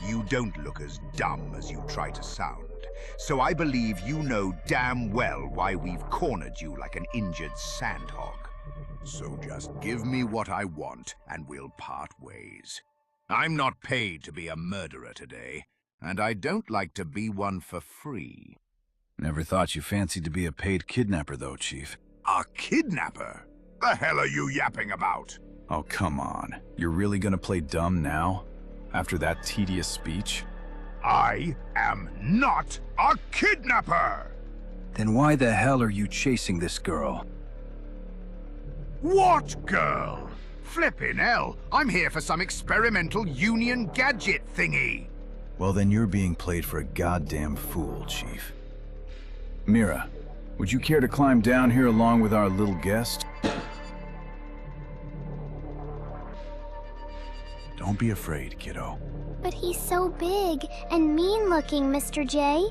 You don't look as dumb as you try to sound, so I believe you know damn well why we've cornered you like an injured sandhog. So just give me what I want, and we'll part ways. I'm not paid to be a murderer today, and I don't like to be one for free. Never thought you fancied to be a paid kidnapper, though, Chief. A kidnapper? The hell are you yapping about? Oh, come on. You're really gonna play dumb now? After that tedious speech? I am not a kidnapper! Then why the hell are you chasing this girl? What girl? Flippin' hell, I'm here for some experimental Union gadget thingy. Well, then you're being played for a goddamn fool, Chief. Mira, would you care to climb down here along with our little guest? Don't be afraid, kiddo. But he's so big and mean-looking, Mr. J.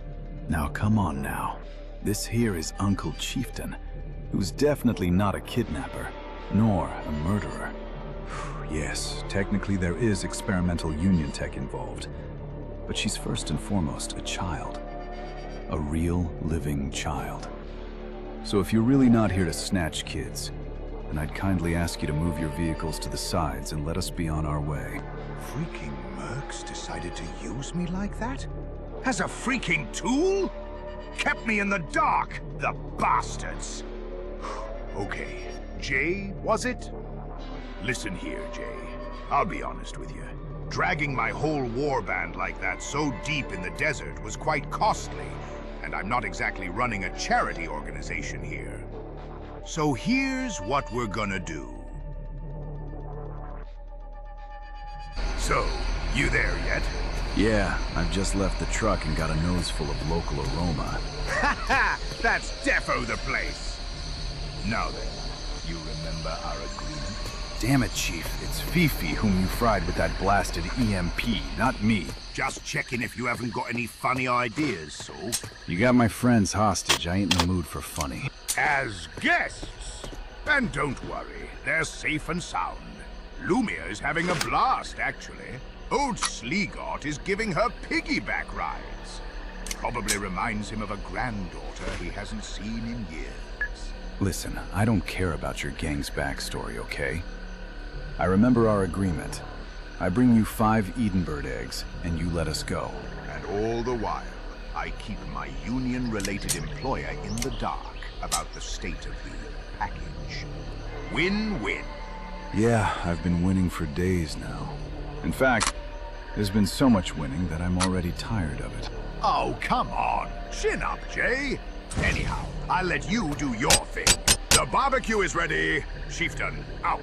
Now, come on now. This here is Uncle Chieftain, who's definitely not a kidnapper. nor a murderer. Yes, technically there is experimental union tech involved, but she's first and foremost a child. A real, living child. So if you're really not here to snatch kids, then I'd kindly ask you to move your vehicles to the sides and let us be on our way. Freaking mercs decided to use me like that? As a freaking tool? Kept me in the dark, the bastards! Okay, Jay, was it? Listen here, Jay. I'll be honest with you. Dragging my whole warband like that so deep in the desert was quite costly, and I'm not exactly running a charity organization here. So here's what we're gonna do. So, you there yet? Yeah, I've just left the truck and got a nose full of local aroma. Ha ha! That's defo the place! Now then, you remember our agreement? Damn it, Chief. It's Fifi whom you fried with that blasted EMP, not me. Just checking if you haven't got any funny ideas, so... You got my friends hostage. I ain't in the mood for funny. As guests! And don't worry, they're safe and sound. Lumia is having a blast, actually. Old Sleegot is giving her piggyback rides. Probably reminds him of a granddaughter he hasn't seen in years. Listen, I don't care about your gang's backstory, okay? I remember our agreement. I bring you 5 Edenbird eggs, and you let us go. And all the while, I keep my union-related employer in the dark about the state of the package. Win-win. Yeah, I've been winning for days now. In fact, there's been so much winning that I'm already tired of it. Oh, come on. Chin up, Jay. Anyhow, I'll let you do your thing. The barbecue is ready. Chieftain, out.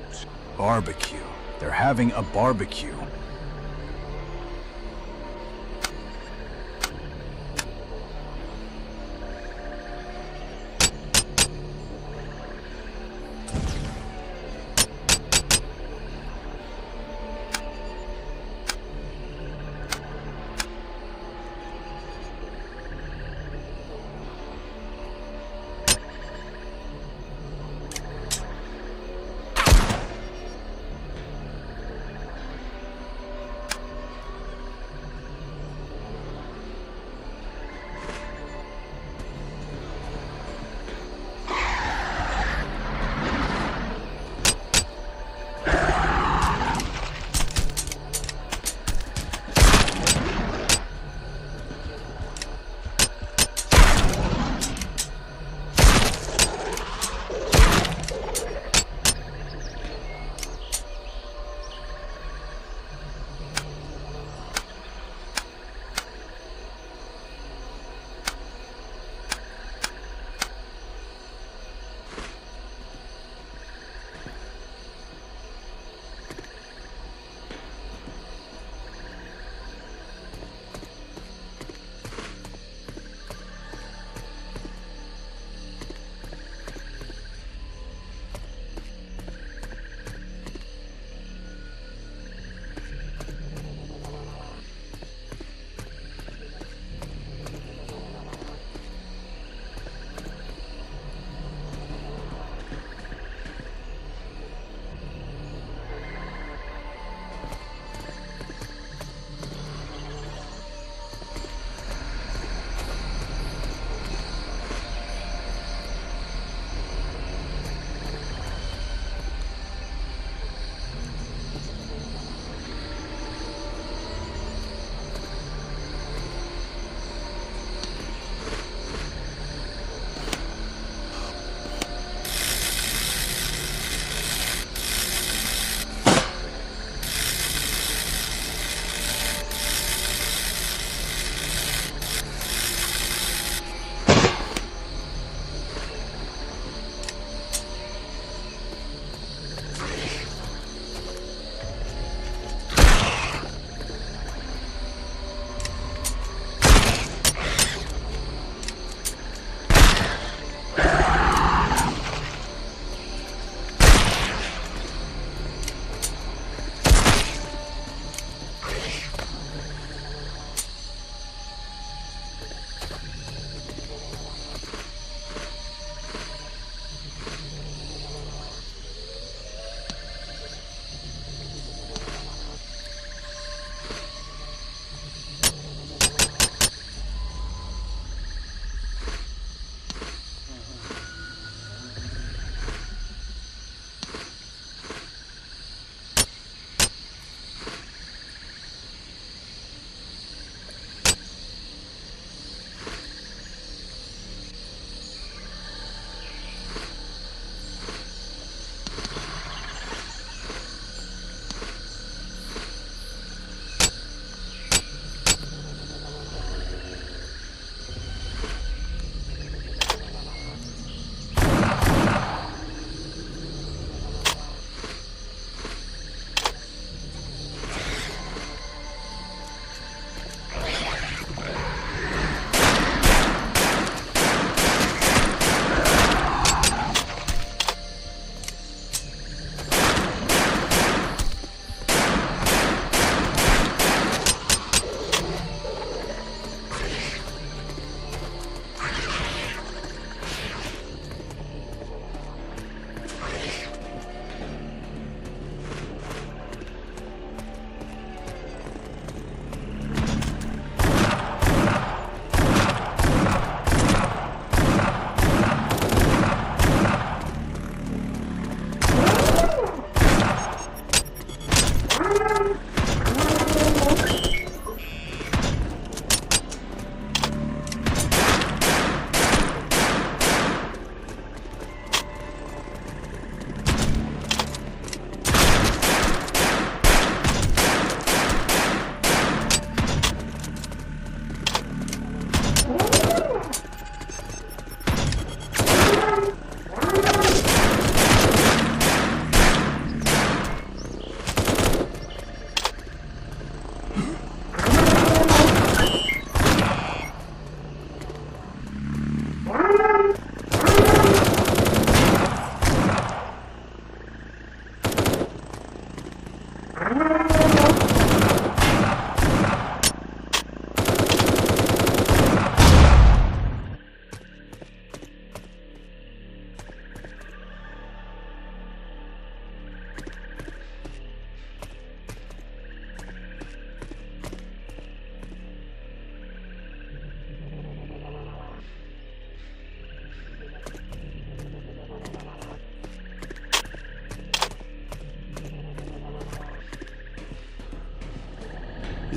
Barbecue. They're having a barbecue.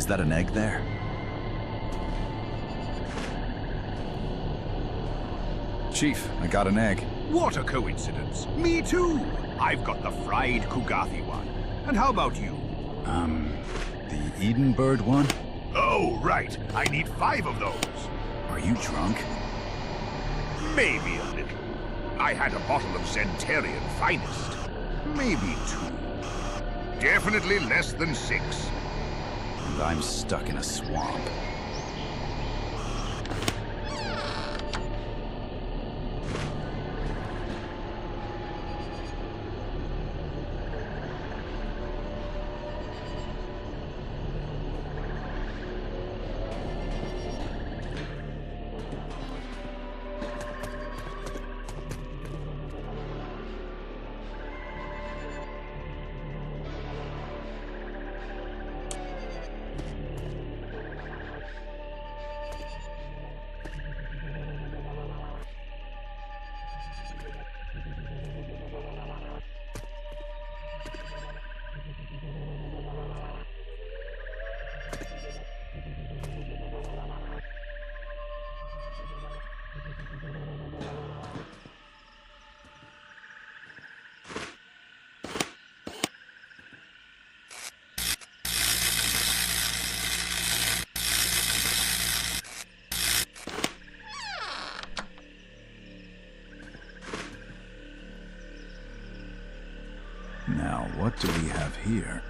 Is that an egg there? Chief, I got an egg. What a coincidence. Me too. I've got the fried Kugathi one. And how about you? The Eden bird one? Oh, right. I need 5 of those. Are you drunk? Maybe a little. I had a bottle of Zentarian finest. Maybe 2. Definitely less than 6. And I'm stuck in a swamp. Now, what do we have here?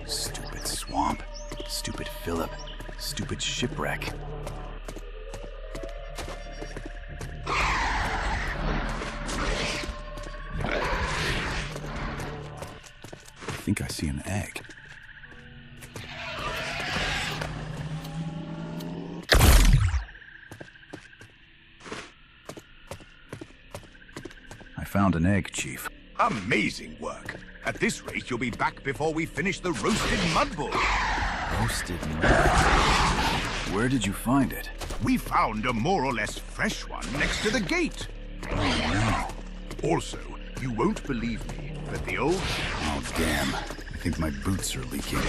Stupid swamp. Stupid Philip. Stupid shipwreck. I think I see an egg. I found an egg, Chief. Amazing work. At this rate, you'll be back before we finish the roasted mudbull. Roasted mud. Where did you find it? We found a more or less fresh one next to the gate. Oh, no. Also, you won't believe me, but the old... Oh, damn. I think my boots are leaking.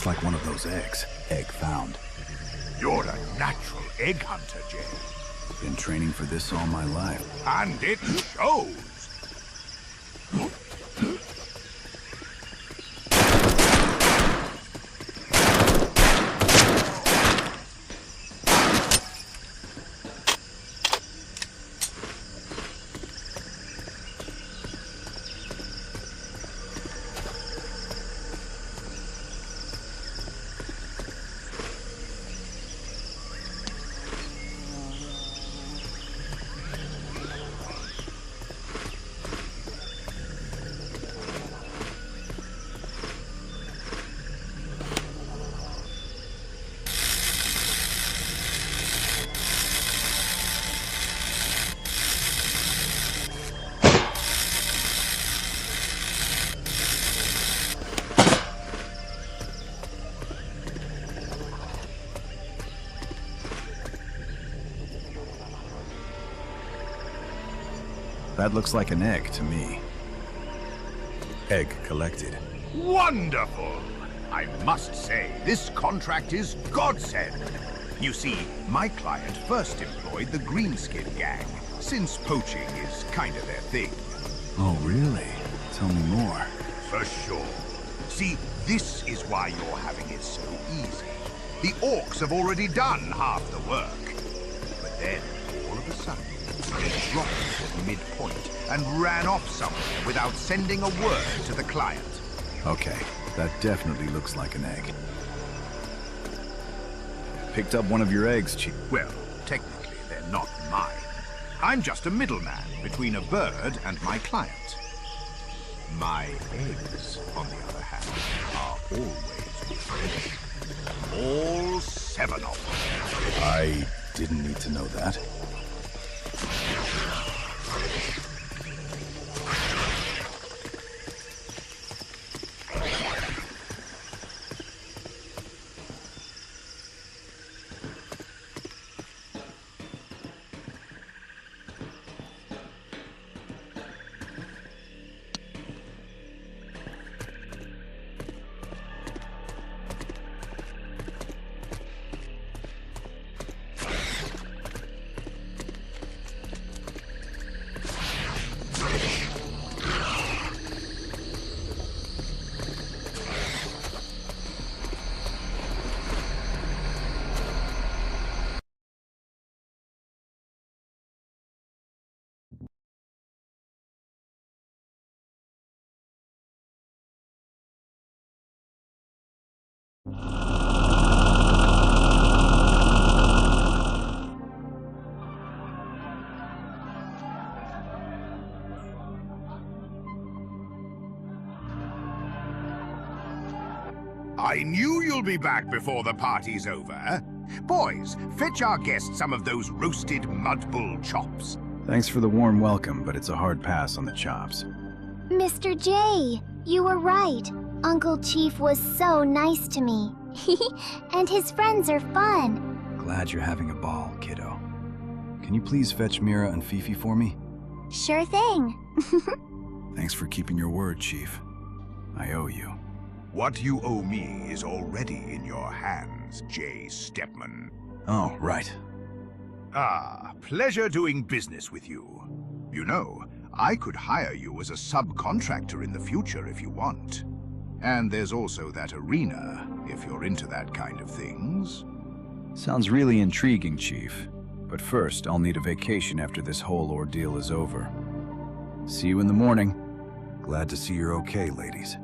like one of those eggs. Egg found. You're a natural egg hunter, Jay. Been training for this all my life. And it shows! That looks like an egg to me. Egg collected. Wonderful! I must say, this contract is godsend. You see, my client first employed the Greenskin gang, since poaching is kind of their thing. Oh, really? Tell me more. For sure. See, this is why you're having it so easy. The orcs have already done half the work. But then, all of a sudden, they dropped at midpoint and ran off somewhere without sending a word to the client. Okay, that definitely looks like an egg. Picked up one of your eggs, Chief. Well, technically, they're not mine. I'm just a middleman between a bird and my client. My eggs, on the other hand, are always fresh. All 7 of them. I didn't need to know that. I knew you'll be back before the party's over. Boys, fetch our guest some of those roasted mud bull chops. Thanks for the warm welcome, but it's a hard pass on the chops. Mr. J, you were right. Uncle Chief was so nice to me. And his friends are fun. Glad you're having a ball, kiddo. Can you please fetch Mira and Fifi for me? Sure thing. Thanks for keeping your word, Chief. I owe you. What you owe me is already in your hands, J. Stepman. Oh, right. Ah, pleasure doing business with you. You know, I could hire you as a subcontractor in the future if you want. And there's also that arena, if you're into that kind of things. Sounds really intriguing, Chief. But first, I'll need a vacation after this whole ordeal is over. See you in the morning. Glad to see you're okay, ladies.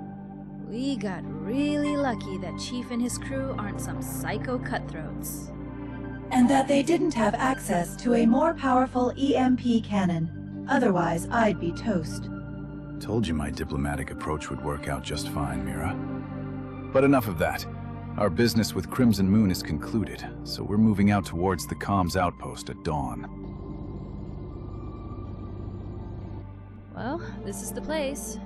We got really lucky that Chief and his crew aren't some psycho cutthroats. And that they didn't have access to a more powerful EMP cannon. Otherwise, I'd be toast. Told you my diplomatic approach would work out just fine, Mira. But enough of that. Our business with Crimson Moon is concluded, so we're moving out towards the comms outpost at dawn. Well, this is the place.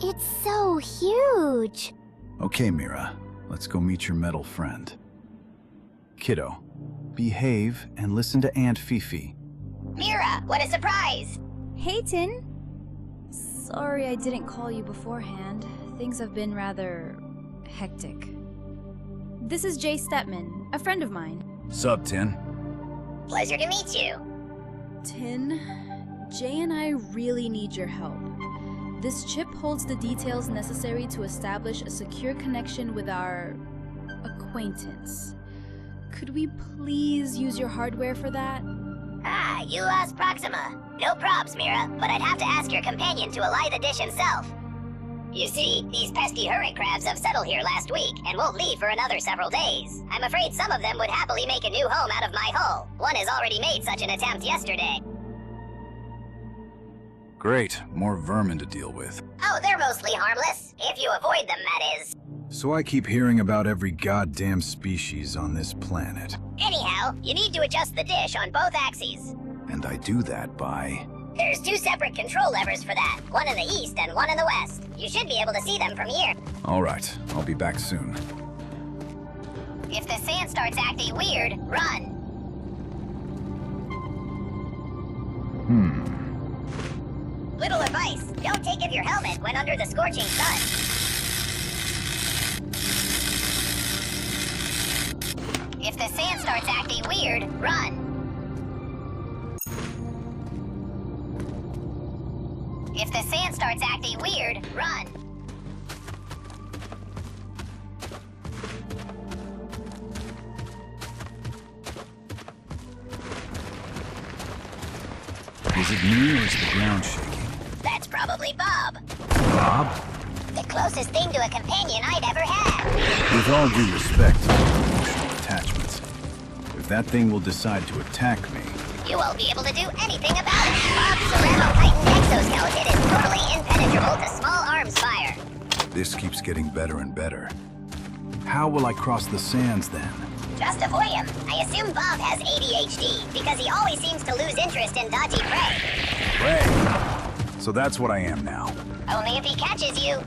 It's so huge. Okay, Mira. Let's go meet your metal friend. Kiddo, behave and listen to Aunt Fifi. Mira, what a surprise! Hey, Tin. Sorry I didn't call you beforehand. Things have been rather hectic. This is Jay Stepman, a friend of mine. Sup, Tin? Pleasure to meet you. Tin, Jay and I really need your help. This chip holds the details necessary to establish a secure connection with our acquaintance. Could we please use your hardware for that? Ah, you lost Proxima. No props, Mira, but I'd have to ask your companion to ally the dish himself. You see, these pesky hurricane crabs have settled here last week and won't leave for another several days. I'm afraid some of them would happily make a new home out of my hull. One has already made such an attempt yesterday. Great, more vermin to deal with. Oh, they're mostly harmless. If you avoid them, that is. So I keep hearing about every goddamn species on this planet. Anyhow, you need to adjust the dish on both axes. And I do that by... There's 2 separate control levers for that, one in the east and one in the west. You should be able to see them from here. All right, I'll be back soon. If the sand starts acting weird, run. Little advice, don't take off your helmet when under the scorching sun. If the sand starts acting weird, run. If the sand starts acting weird, run. Is it me or is the ground shaking? That's probably Bob. Bob? The closest thing to a companion I'd ever had. With all due respect to my emotional attachments, if that thing will decide to attack me... You won't be able to do anything about it. Bob's Ceramo-Titan exoskeleton is totally impenetrable to small arms fire. This keeps getting better and better. How will I cross the sands then? Just avoid him. I assume Bob has ADHD, because he always seems to lose interest in dodgy prey. Prey? So that's what I am now. Only if he catches you.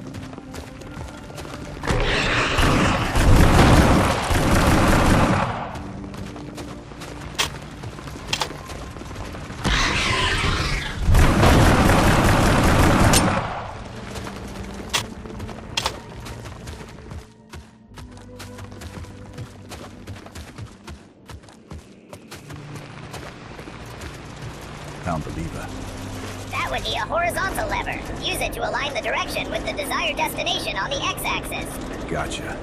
Found the lever. That would be a horizontal lever. Use it to align the direction with the desired destination on the x-axis. Gotcha.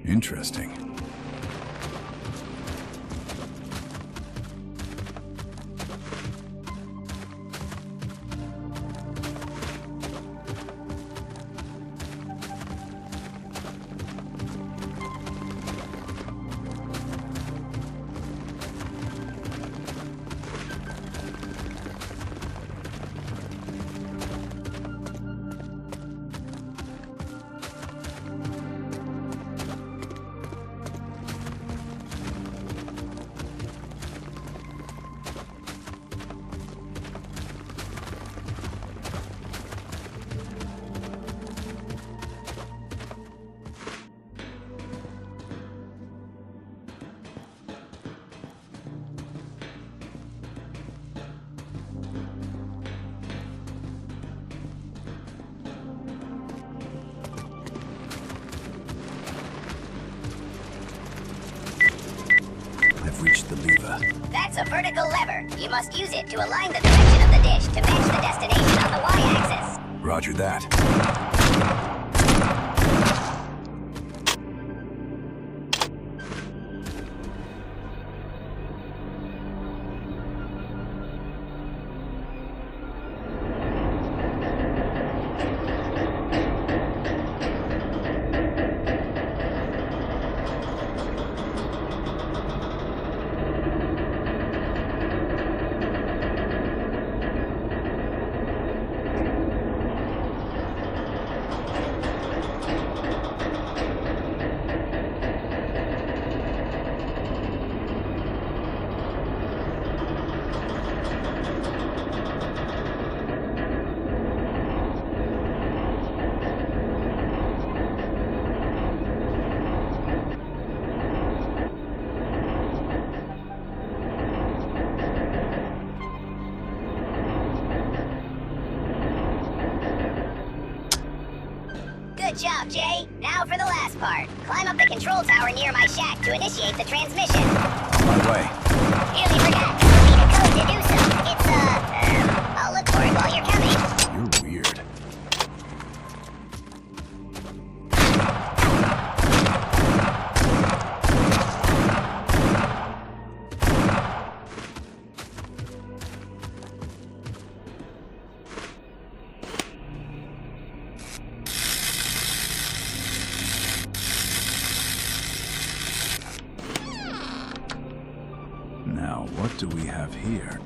Interesting. I've reached the lever. That's a vertical lever. You must use it to align the direction of the dish to match the destination on the y-axis. Roger that. Good job, Jay. Now for the last part. Climb up the control tower near my shack to initiate the transmission. On my way. Nearly forgot. You'll need a code to do so. It's, I'll look for it while you're coming. You're weird. Now, what do we have here?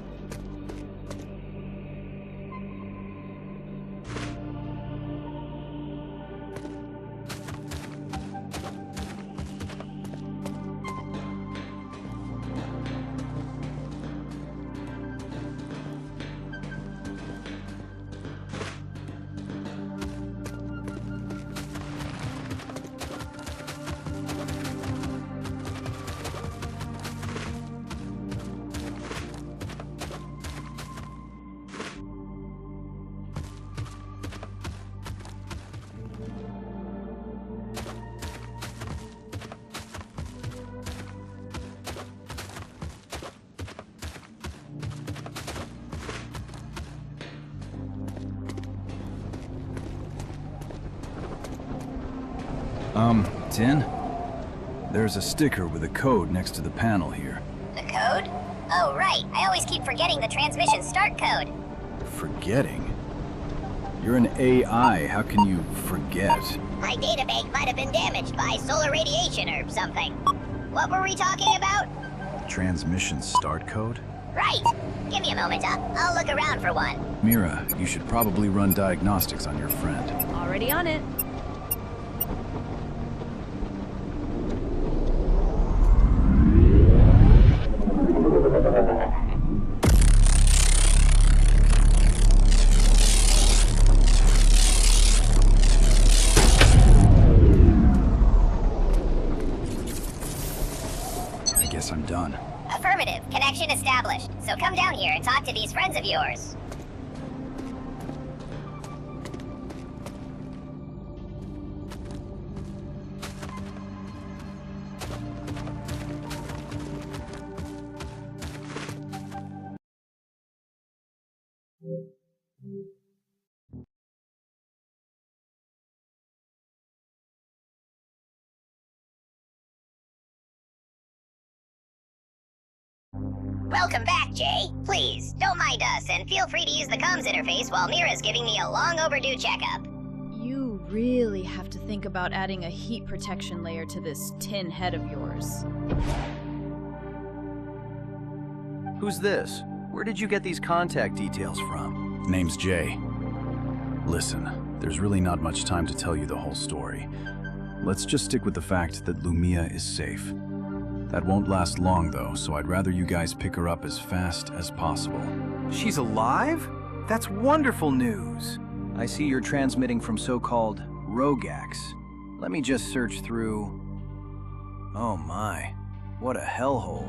Tin? There's a sticker with a code next to the panel here. The code? Oh, right. I always keep forgetting the transmission start code. Forgetting? You're an AI, how can you forget? My databank might have been damaged by solar radiation or something. What were we talking about? Transmission start code? Right. Give me a moment. I'll look around for one. Mira, you should probably run diagnostics on your friend. Already on it. I'm done. Affirmative. Connection established. So come down here and talk to these friends of yours. Welcome back, Jay. Please, don't mind us, and feel free to use the comms interface while Mira's giving me a long overdue checkup. You really have to think about adding a heat protection layer to this tin head of yours. Who's this? Where did you get these contact details from? Name's Jay. Listen, there's really not much time to tell you the whole story. Let's just stick with the fact that Lumia is safe. That won't last long, though, so I'd rather you guys pick her up as fast as possible. She's alive? That's wonderful news. I see you're transmitting from so-called Rogax. Let me just search through... Oh my, what a hellhole.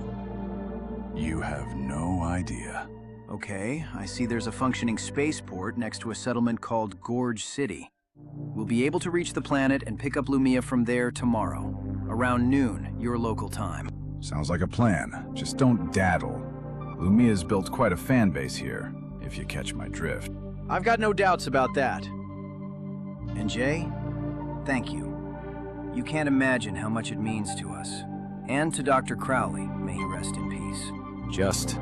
You have no idea. Okay, I see there's a functioning spaceport next to a settlement called Gorge City. We'll be able to reach the planet and pick up Lumia from there tomorrow, around noon, your local time. Sounds like a plan. Just don't daddle. Lumia's built quite a fan base here, if you catch my drift. I've got no doubts about that. And Jay, thank you. You can't imagine how much it means to us. And to Dr. Crowley, may he rest in peace. Just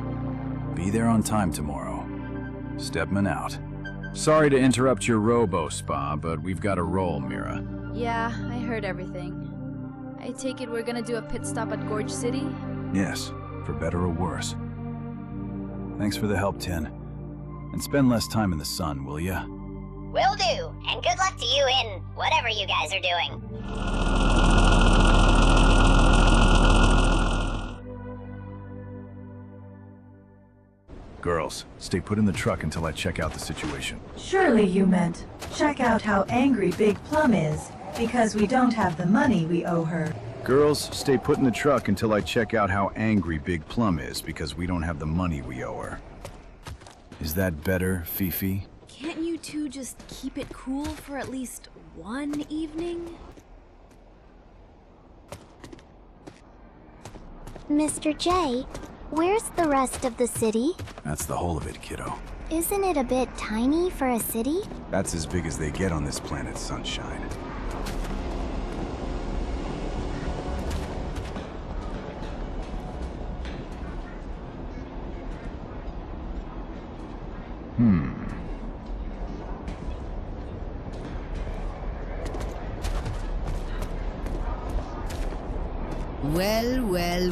be there on time tomorrow. Stepman out. Sorry to interrupt your robo-spa, but we've got to roll, Mira. Yeah, I heard everything. I take it we're gonna do a pit stop at Gorge City? Yes, for better or worse. Thanks for the help, Tin. And spend less time in the sun, will ya? Will do, and good luck to you in whatever you guys are doing. Girls, stay put in the truck until I check out the situation. Surely you meant, check out how angry Big Plum is, because we don't have the money we owe her. Girls, stay put in the truck until I check out how angry Big Plum is, because we don't have the money we owe her. Is that better, Fifi? Can't you two just keep it cool for at least one evening? Mr. J, where's the rest of the city? That's the whole of it, kiddo. Isn't it a bit tiny for a city? That's as big as they get on this planet, Sunshine.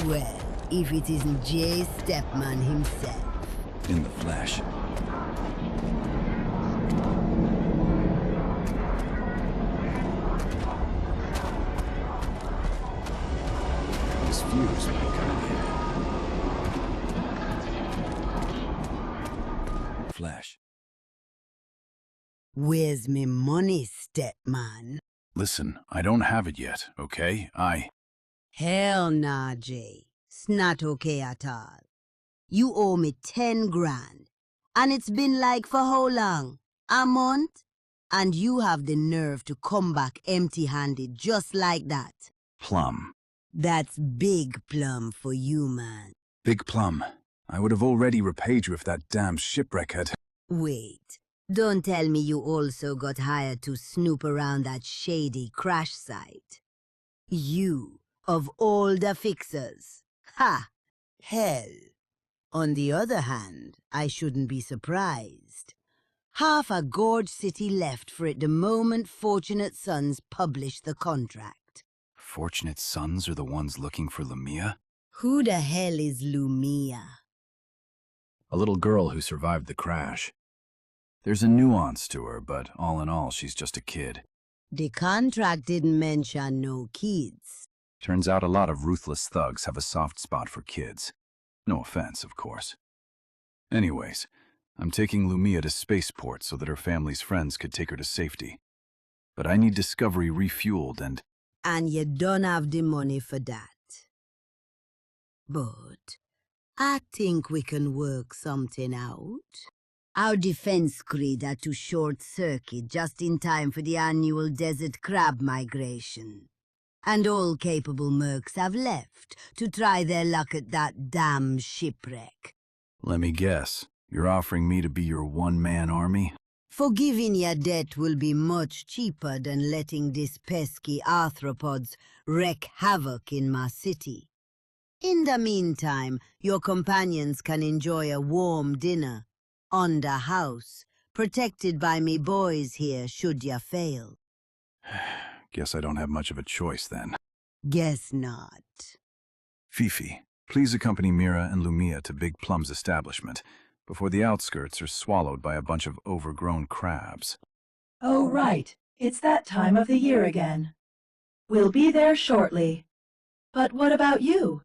Well, if it isn't Jay's stepman himself. In the flesh. This fuse might come in. Flesh. Where's me money, stepman? Listen, I don't have it yet, okay? Hell nah, Jay. It's not okay at all. You owe me 10 grand. And it's been like for how long? A month? And you have the nerve to come back empty-handed just like that. Plum. That's big plum for you, man. Big Plum. I would have already repaid you if that damn shipwreck had... Wait. Don't tell me you also got hired to snoop around that shady crash site. You, of all the fixers. Ha! Hell. On the other hand, I shouldn't be surprised. Half a Gorge City left for it the moment Fortunate Sons publish the contract. Fortunate Sons are the ones looking for Lumia? Who the hell is Lumia? A little girl who survived the crash. There's a nuance to her, but all in all, she's just a kid. The contract didn't mention no kids. Turns out a lot of ruthless thugs have a soft spot for kids. No offense, of course. Anyways, I'm taking Lumia to spaceport so that her family's friends could take her to safety. But I need Discovery refueled and... And you don't have the money for that. But I think we can work something out. Our defense grid had to short-circuit just in time for the annual desert crab migration. And all capable mercs have left to try their luck at that damn shipwreck. Let me guess, you're offering me to be your one-man army? Forgiving your debt will be much cheaper than letting these pesky arthropods wreak havoc in my city. In the meantime, your companions can enjoy a warm dinner, under house, protected by me boys here should ya fail. Guess I don't have much of a choice then. Guess not. Fifi, please accompany Mira and Lumia to Big Plum's establishment before the outskirts are swallowed by a bunch of overgrown crabs. Oh, right. It's that time of the year again. We'll be there shortly. But what about you?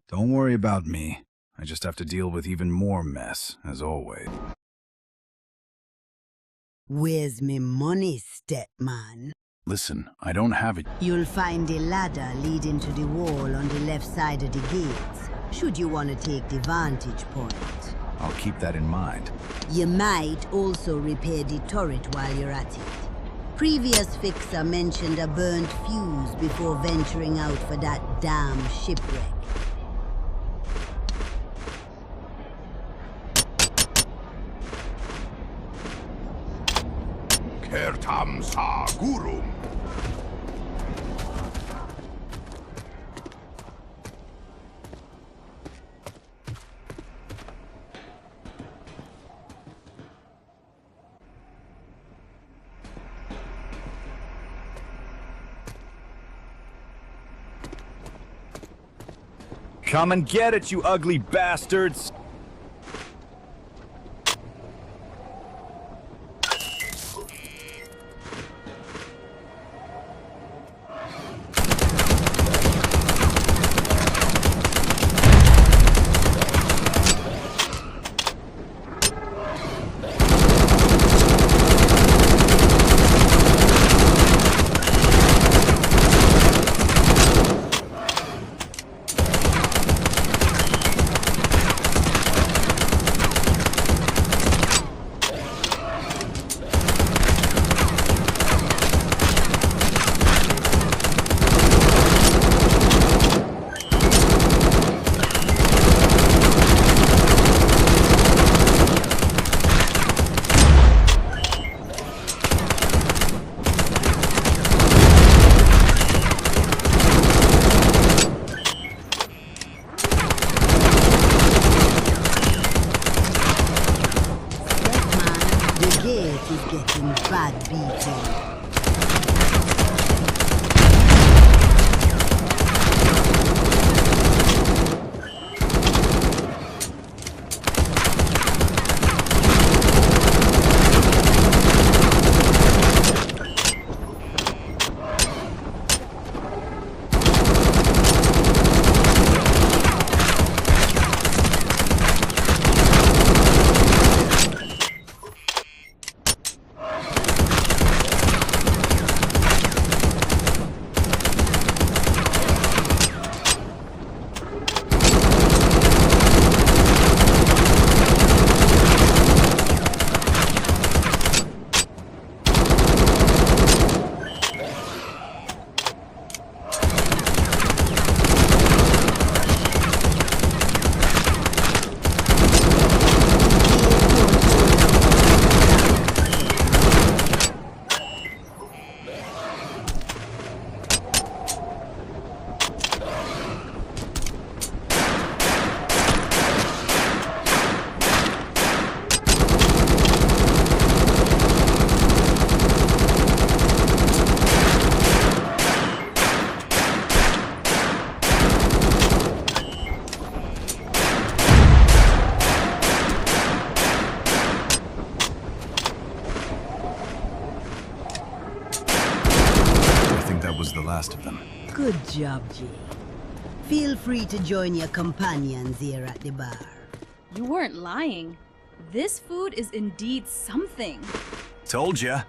Don't worry about me. I just have to deal with even more mess, as always. Where's me money, stepman? Listen, I don't have it. You'll find a ladder leading to the wall on the left side of the gates, should you want to take the vantage point. I'll keep that in mind. You might also repair the turret while you're at it. Previous fixer mentioned a burnt fuse before venturing out for that damn shipwreck. Kertam sa gurum. Come and get it, you ugly bastards! Bad beating. Last of them. Good job, Jay. Feel free to join your companions here at the bar. You weren't lying. This food is indeed something. Told ya.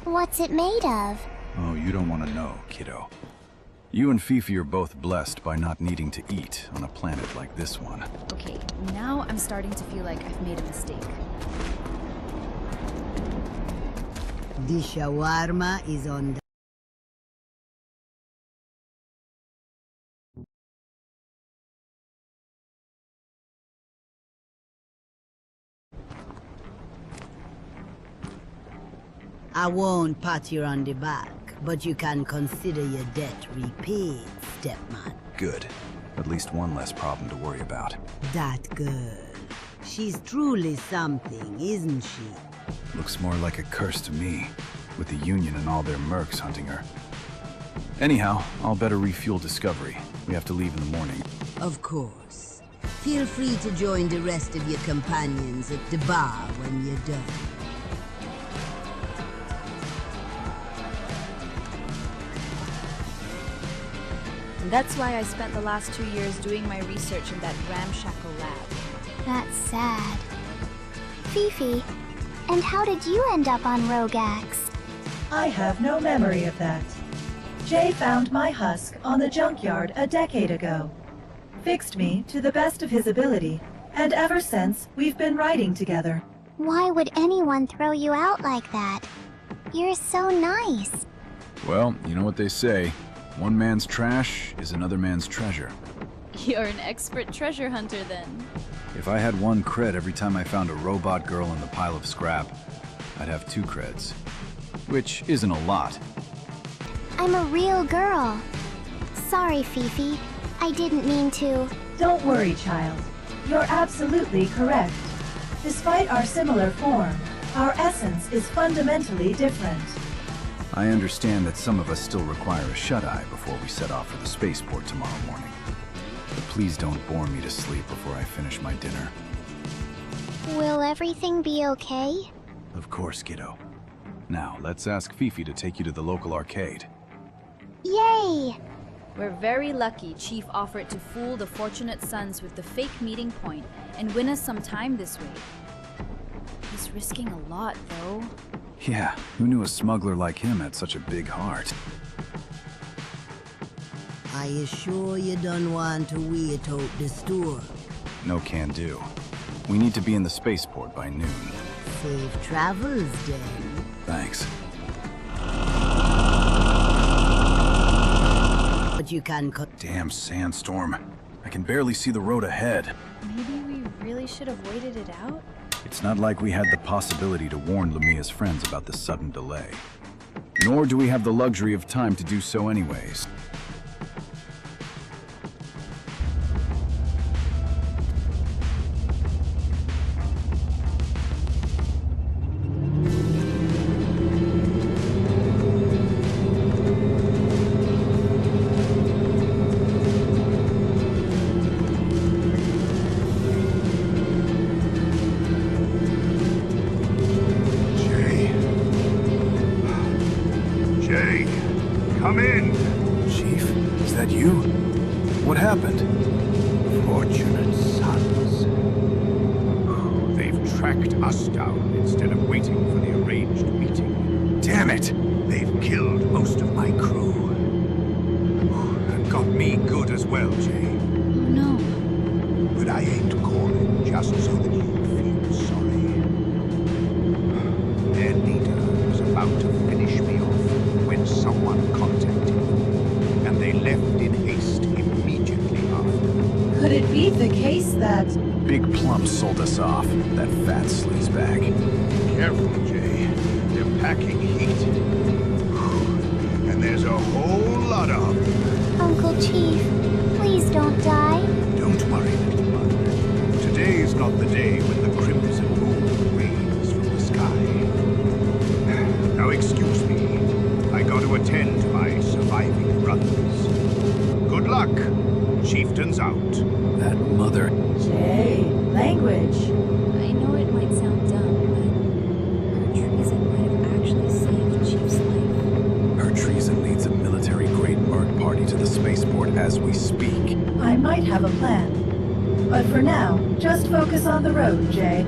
What's it made of? Oh, you don't want to know, kiddo. You and Fifi are both blessed by not needing to eat on a planet like this one. Okay, now I'm starting to feel like I've made a mistake. The shawarma is on the... I won't pat you on the back, but you can consider your debt repaid, stepman. Good. At least one less problem to worry about. That girl. She's truly something, isn't she? Looks more like a curse to me, with the Union and all their mercs hunting her. Anyhow, I'll better refuel Discovery. We have to leave in the morning. Of course. Feel free to join the rest of your companions at the bar when you're done. And that's why I spent the last 2 years doing my research in that ramshackle lab. That's sad. Fifi, and how did you end up on Rogax? I have no memory of that. Jay found my husk on the junkyard a decade ago. Fixed me to the best of his ability, and ever since, we've been riding together. Why would anyone throw you out like that? You're so nice. Well, you know what they say. One man's trash is another man's treasure. You're an expert treasure hunter then. If I had 1 cred every time I found a robot girl in the pile of scrap, I'd have 2 creds. which isn't a lot. I'm a real girl. Sorry, Fifi. I didn't mean to. Don't worry, child. You're absolutely correct. Despite our similar form, our essence is fundamentally different. I understand that some of us still require a shut-eye before we set off for the spaceport tomorrow morning. But please don't bore me to sleep before I finish my dinner. Will everything be okay? Of course, kiddo. Now, let's ask Fifi to take you to the local arcade. Yay! We're very lucky Chief offered to fool the Fortunate Sons with the fake meeting point and win us some time this way. He's risking a lot, though. Yeah, who knew a smuggler like him had such a big heart? Are you sure you don't want to wait out the store? No can do. We need to be in the spaceport by noon. Safe travels, then. Thanks. But you can cut. Damn sandstorm. I can barely see the road ahead. Maybe we really should have waited it out? It's not like we had the possibility to warn Lumia's friends about the sudden delay. Nor do we have the luxury of time to do so anyways. Come in! Chief, is that you? What happened? Fortunate Sons. They've tracked us down instead of waiting for the arranged meeting. Damn it! They've killed most of my crew. And got me good as well, Jay. No. But I ain't calling just so that you'd feel sorry. Their leader was about to finish me off when someone contacted them, and they left in haste immediately after. Could it be the case that... Big Plum sold us off, that fat sleazebag. Careful, Jay. They're packing heat. And there's a whole lot of them. Uncle Chief, please don't die. Don't worry, little one. Today is not the day when the crimson moon rains from the sky. Now excuse me. I got to attend to my surviving brothers. Good luck. Chieftain's out. That mother... Jay, language. I know it might sound dumb, but her treason might have actually saved Chief's life. Her treason leads a military-grade Merc party to the spaceport as we speak. I might have a plan. But for now, just focus on the road, Jay.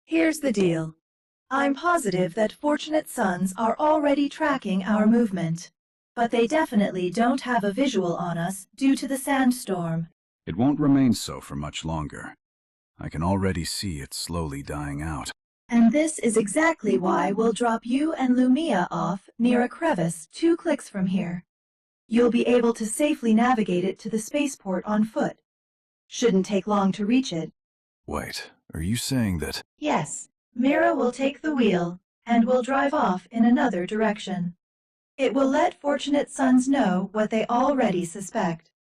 Here's the deal. I'm positive that Fortunate Sons are already tracking our movement, but they definitely don't have a visual on us due to the sandstorm. It won't remain so for much longer. I can already see it slowly dying out. And this is exactly why we'll drop you and Lumia off near a crevice 2 clicks from here. You'll be able to safely navigate it to the spaceport on foot. Shouldn't take long to reach it. Wait, are you saying that... Yes, Mira will take the wheel, and we'll drive off in another direction. It will let Fortunate Sons know what they already suspect.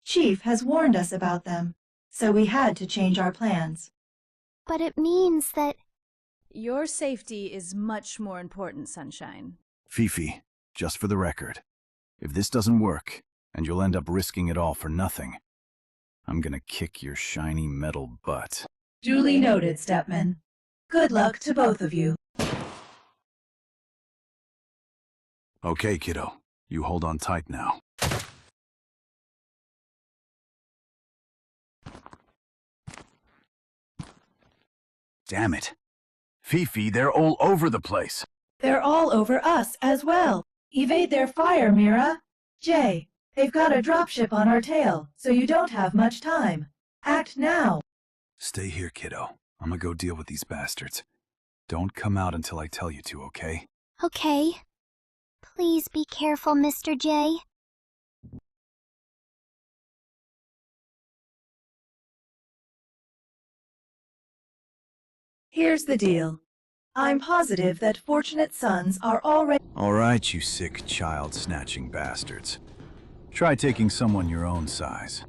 Chief has warned us about them, so we had to change our plans. But it means that... Your safety is much more important, Sunshine. Fifi, just for the record, if this doesn't work, and you'll end up risking it all for nothing, I'm gonna kick your shiny metal butt. Duly noted, Stepman. Good luck to both of you. Okay, kiddo. You hold on tight now. Damn it. Fifi, they're all over the place. They're all over us as well. Evade their fire, Mira. Jay, they've got a dropship on our tail, so you don't have much time. Act now. Stay here, kiddo. I'm gonna go deal with these bastards. Don't come out until I tell you to, okay? Okay. Please be careful, Mr. J. Here's the deal. I'm positive that Fortunate Sons are already... All right, you sick child-snatching bastards. Try taking someone your own size.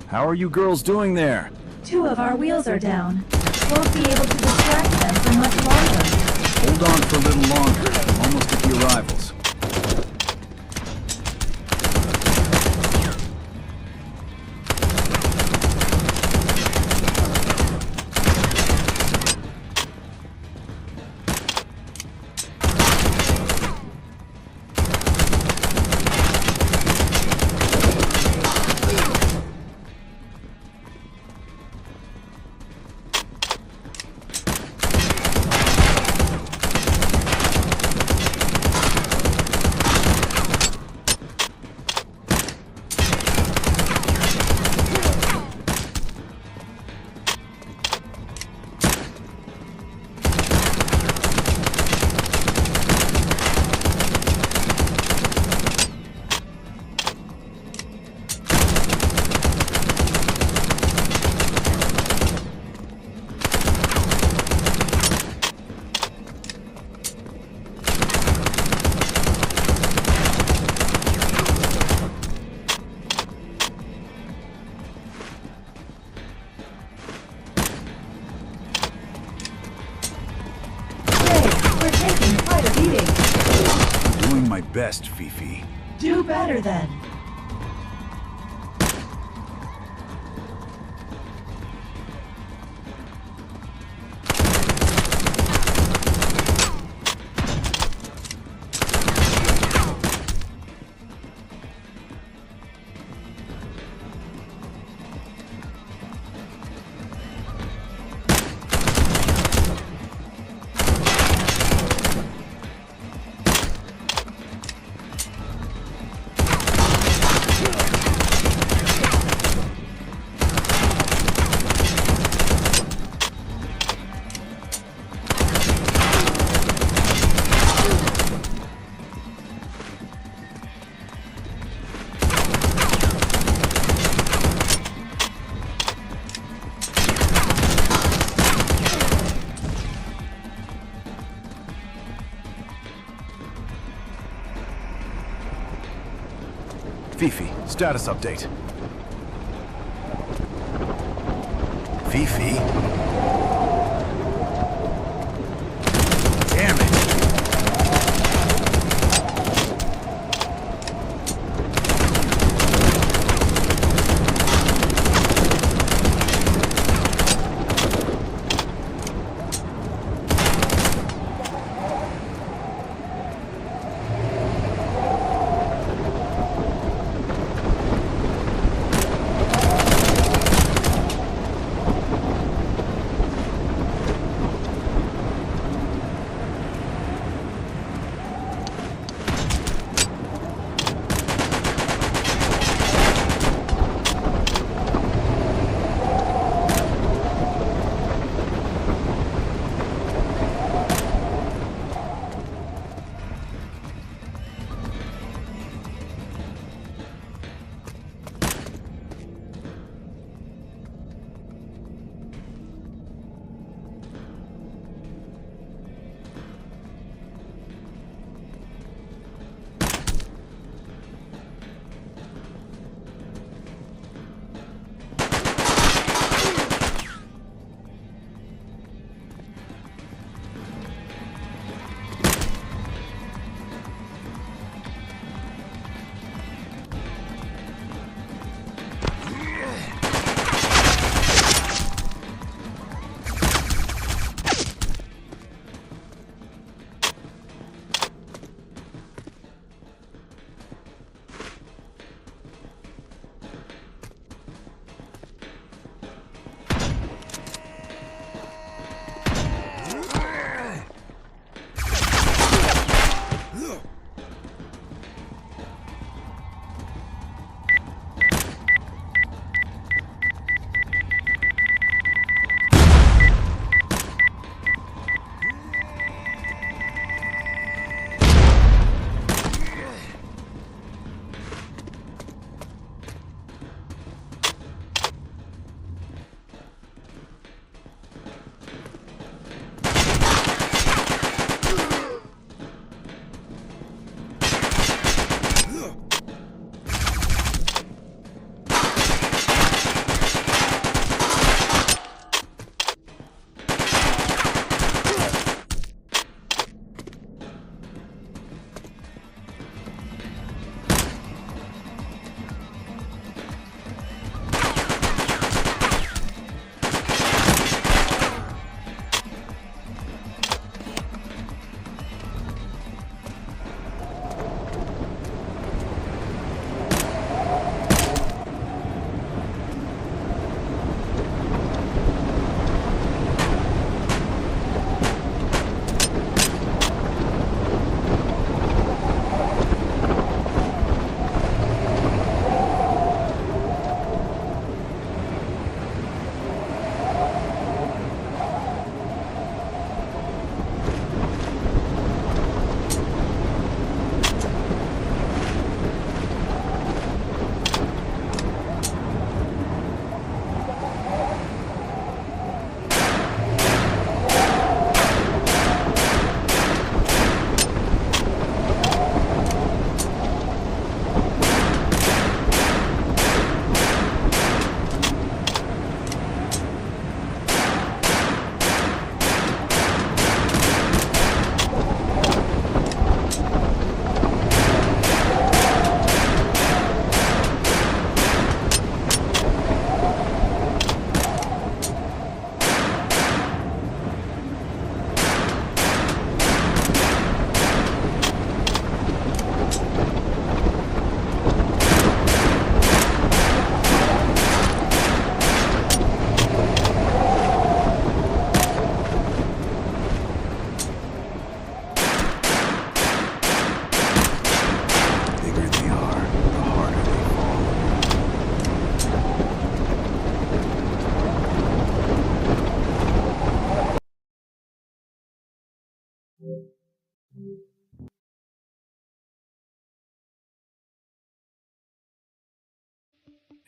How are you girls doing there? 2 of our wheels are down. Won't be able to distract them for much longer. Hold on for a little longer. Almost at the arrivals. Best, Fifi. Do better then. Fifi, status update. Fifi? Damn it!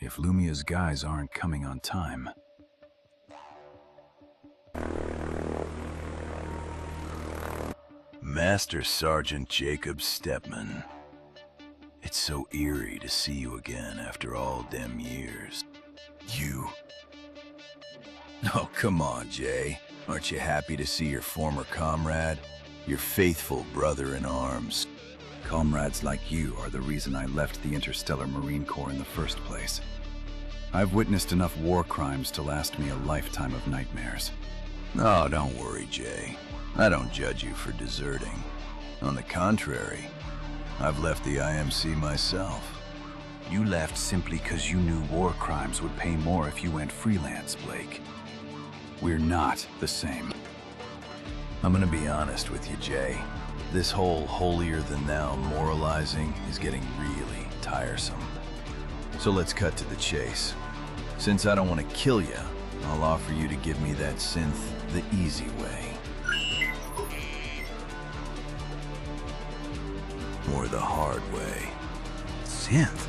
if Lumia's guys aren't coming on time. Master Sergeant Jacob Stepman. It's so eerie to see you again after all them years. You... Oh, come on, Jay. Aren't you happy to see your former comrade? Your faithful brother in arms? Comrades like you are the reason I left the Interstellar Marine Corps in the first place. I've witnessed enough war crimes to last me a lifetime of nightmares. Oh, don't worry, Jay. I don't judge you for deserting. On the contrary, I've left the IMC myself. You left simply because you knew war crimes would pay more if you went freelance, Blake. We're not the same. I'm gonna be honest with you, Jay. This whole holier-than-thou moralizing is getting really tiresome. So let's cut to the chase. Since I don't want to kill you, I'll offer you to give me that synth the easy way. Or the hard way. Synth?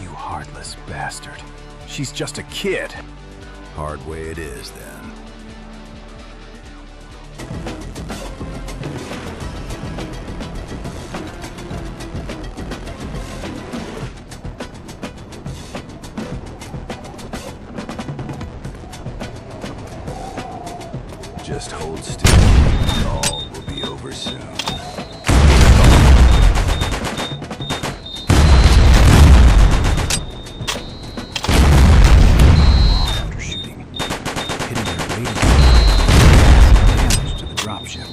You heartless bastard. She's just a kid. Hard way it is, then. Just hold still, and all will be over soon. After shooting, hitting their radio, damage to the dropship.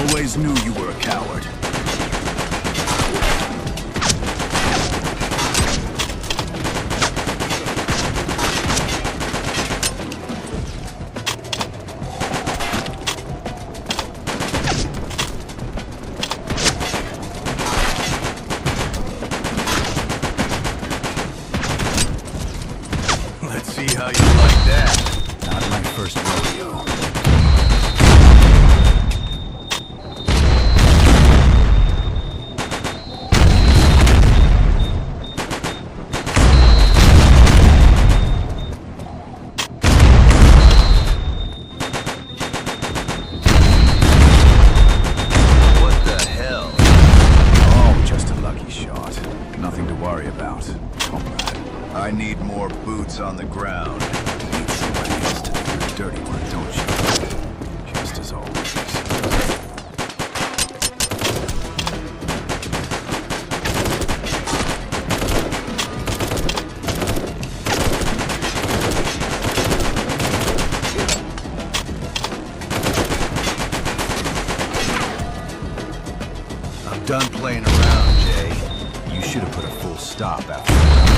Always knew you were a coward. Let's see how you like that. Not my first rodeo. I need more boots on the ground. Need somebody else to do your dirty work, don't you? Just as always. I'm done playing around, Jay. You should have put a full stop after that.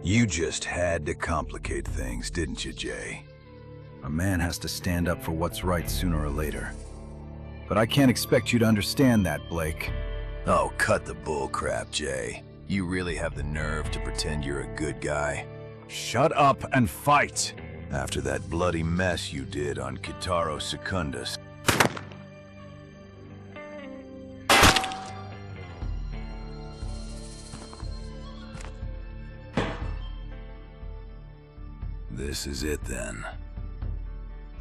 You just had to complicate things, didn't you, Jay? A man has to stand up for what's right sooner or later. But I can't expect you to understand that, Blake. Oh, cut the bull crap, Jay. You really have the nerve to pretend you're a good guy? Shut up and fight! After that bloody mess you did on Kitaro Secundus. This is it then.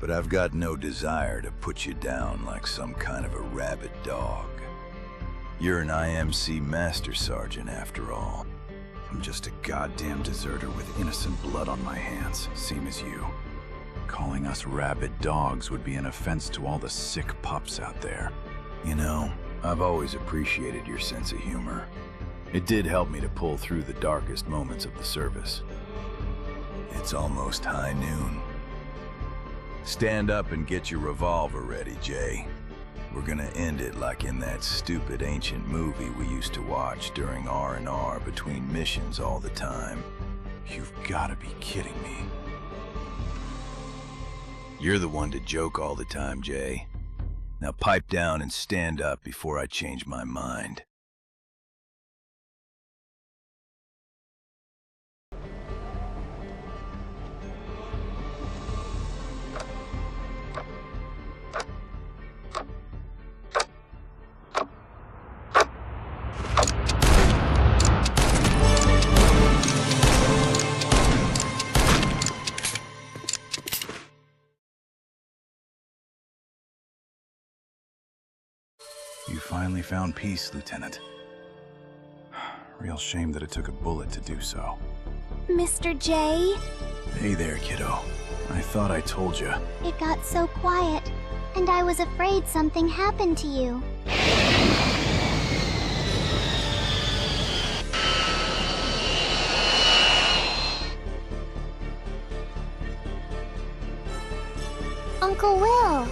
But I've got no desire to put you down like some kind of a rabid dog. You're an IMC Master Sergeant after all. I'm just a goddamn deserter with innocent blood on my hands, same as you. Calling us rabid dogs would be an offense to all the sick pups out there. You know, I've always appreciated your sense of humor. It did help me to pull through the darkest moments of the service. It's almost high noon. Stand up and get your revolver ready, Jay. We're gonna end it like in that stupid ancient movie we used to watch during R&R between missions all the time. You've gotta be kidding me. You're the one to joke all the time, Jay. Now pipe down and stand up before I change my mind. You finally found peace, Lieutenant. Real shame that it took a bullet to do so. Mr. J? Hey there, kiddo. I thought I told you. It got so quiet, and I was afraid something happened to you. Uncle Will!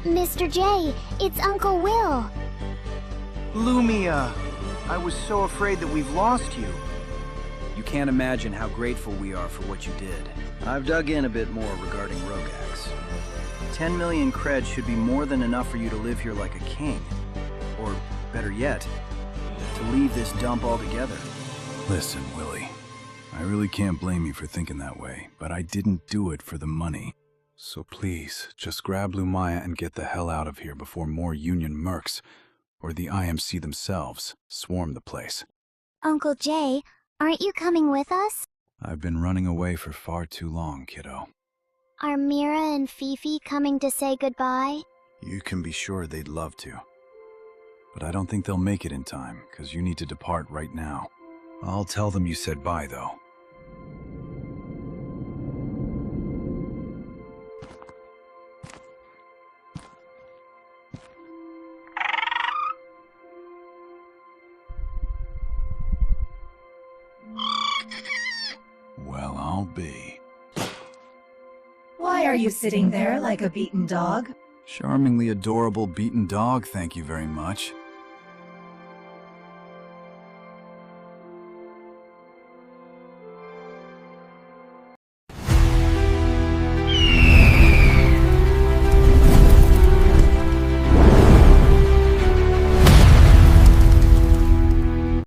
Mr. J, it's Uncle Will. Lumia! I was so afraid that we've lost you. You can't imagine how grateful we are for what you did. I've dug in a bit more regarding Rogax. 10 million creds should be more than enough for you to live here like a king. Or, better yet, to leave this dump altogether. Listen, Willie. I really can't blame you for thinking that way, but I didn't do it for the money. So please, just grab Lumaya and get the hell out of here before more Union mercs, or the IMC themselves, swarm the place. Uncle Jay, aren't you coming with us? I've been running away for far too long, kiddo. Are Mira and Fifi coming to say goodbye? You can be sure they'd love to. But I don't think they'll make it in time, because you need to depart right now. I'll tell them you said bye, though. Well, I'll be. Why are you sitting there like a beaten dog? Charmingly adorable beaten dog, thank you very much.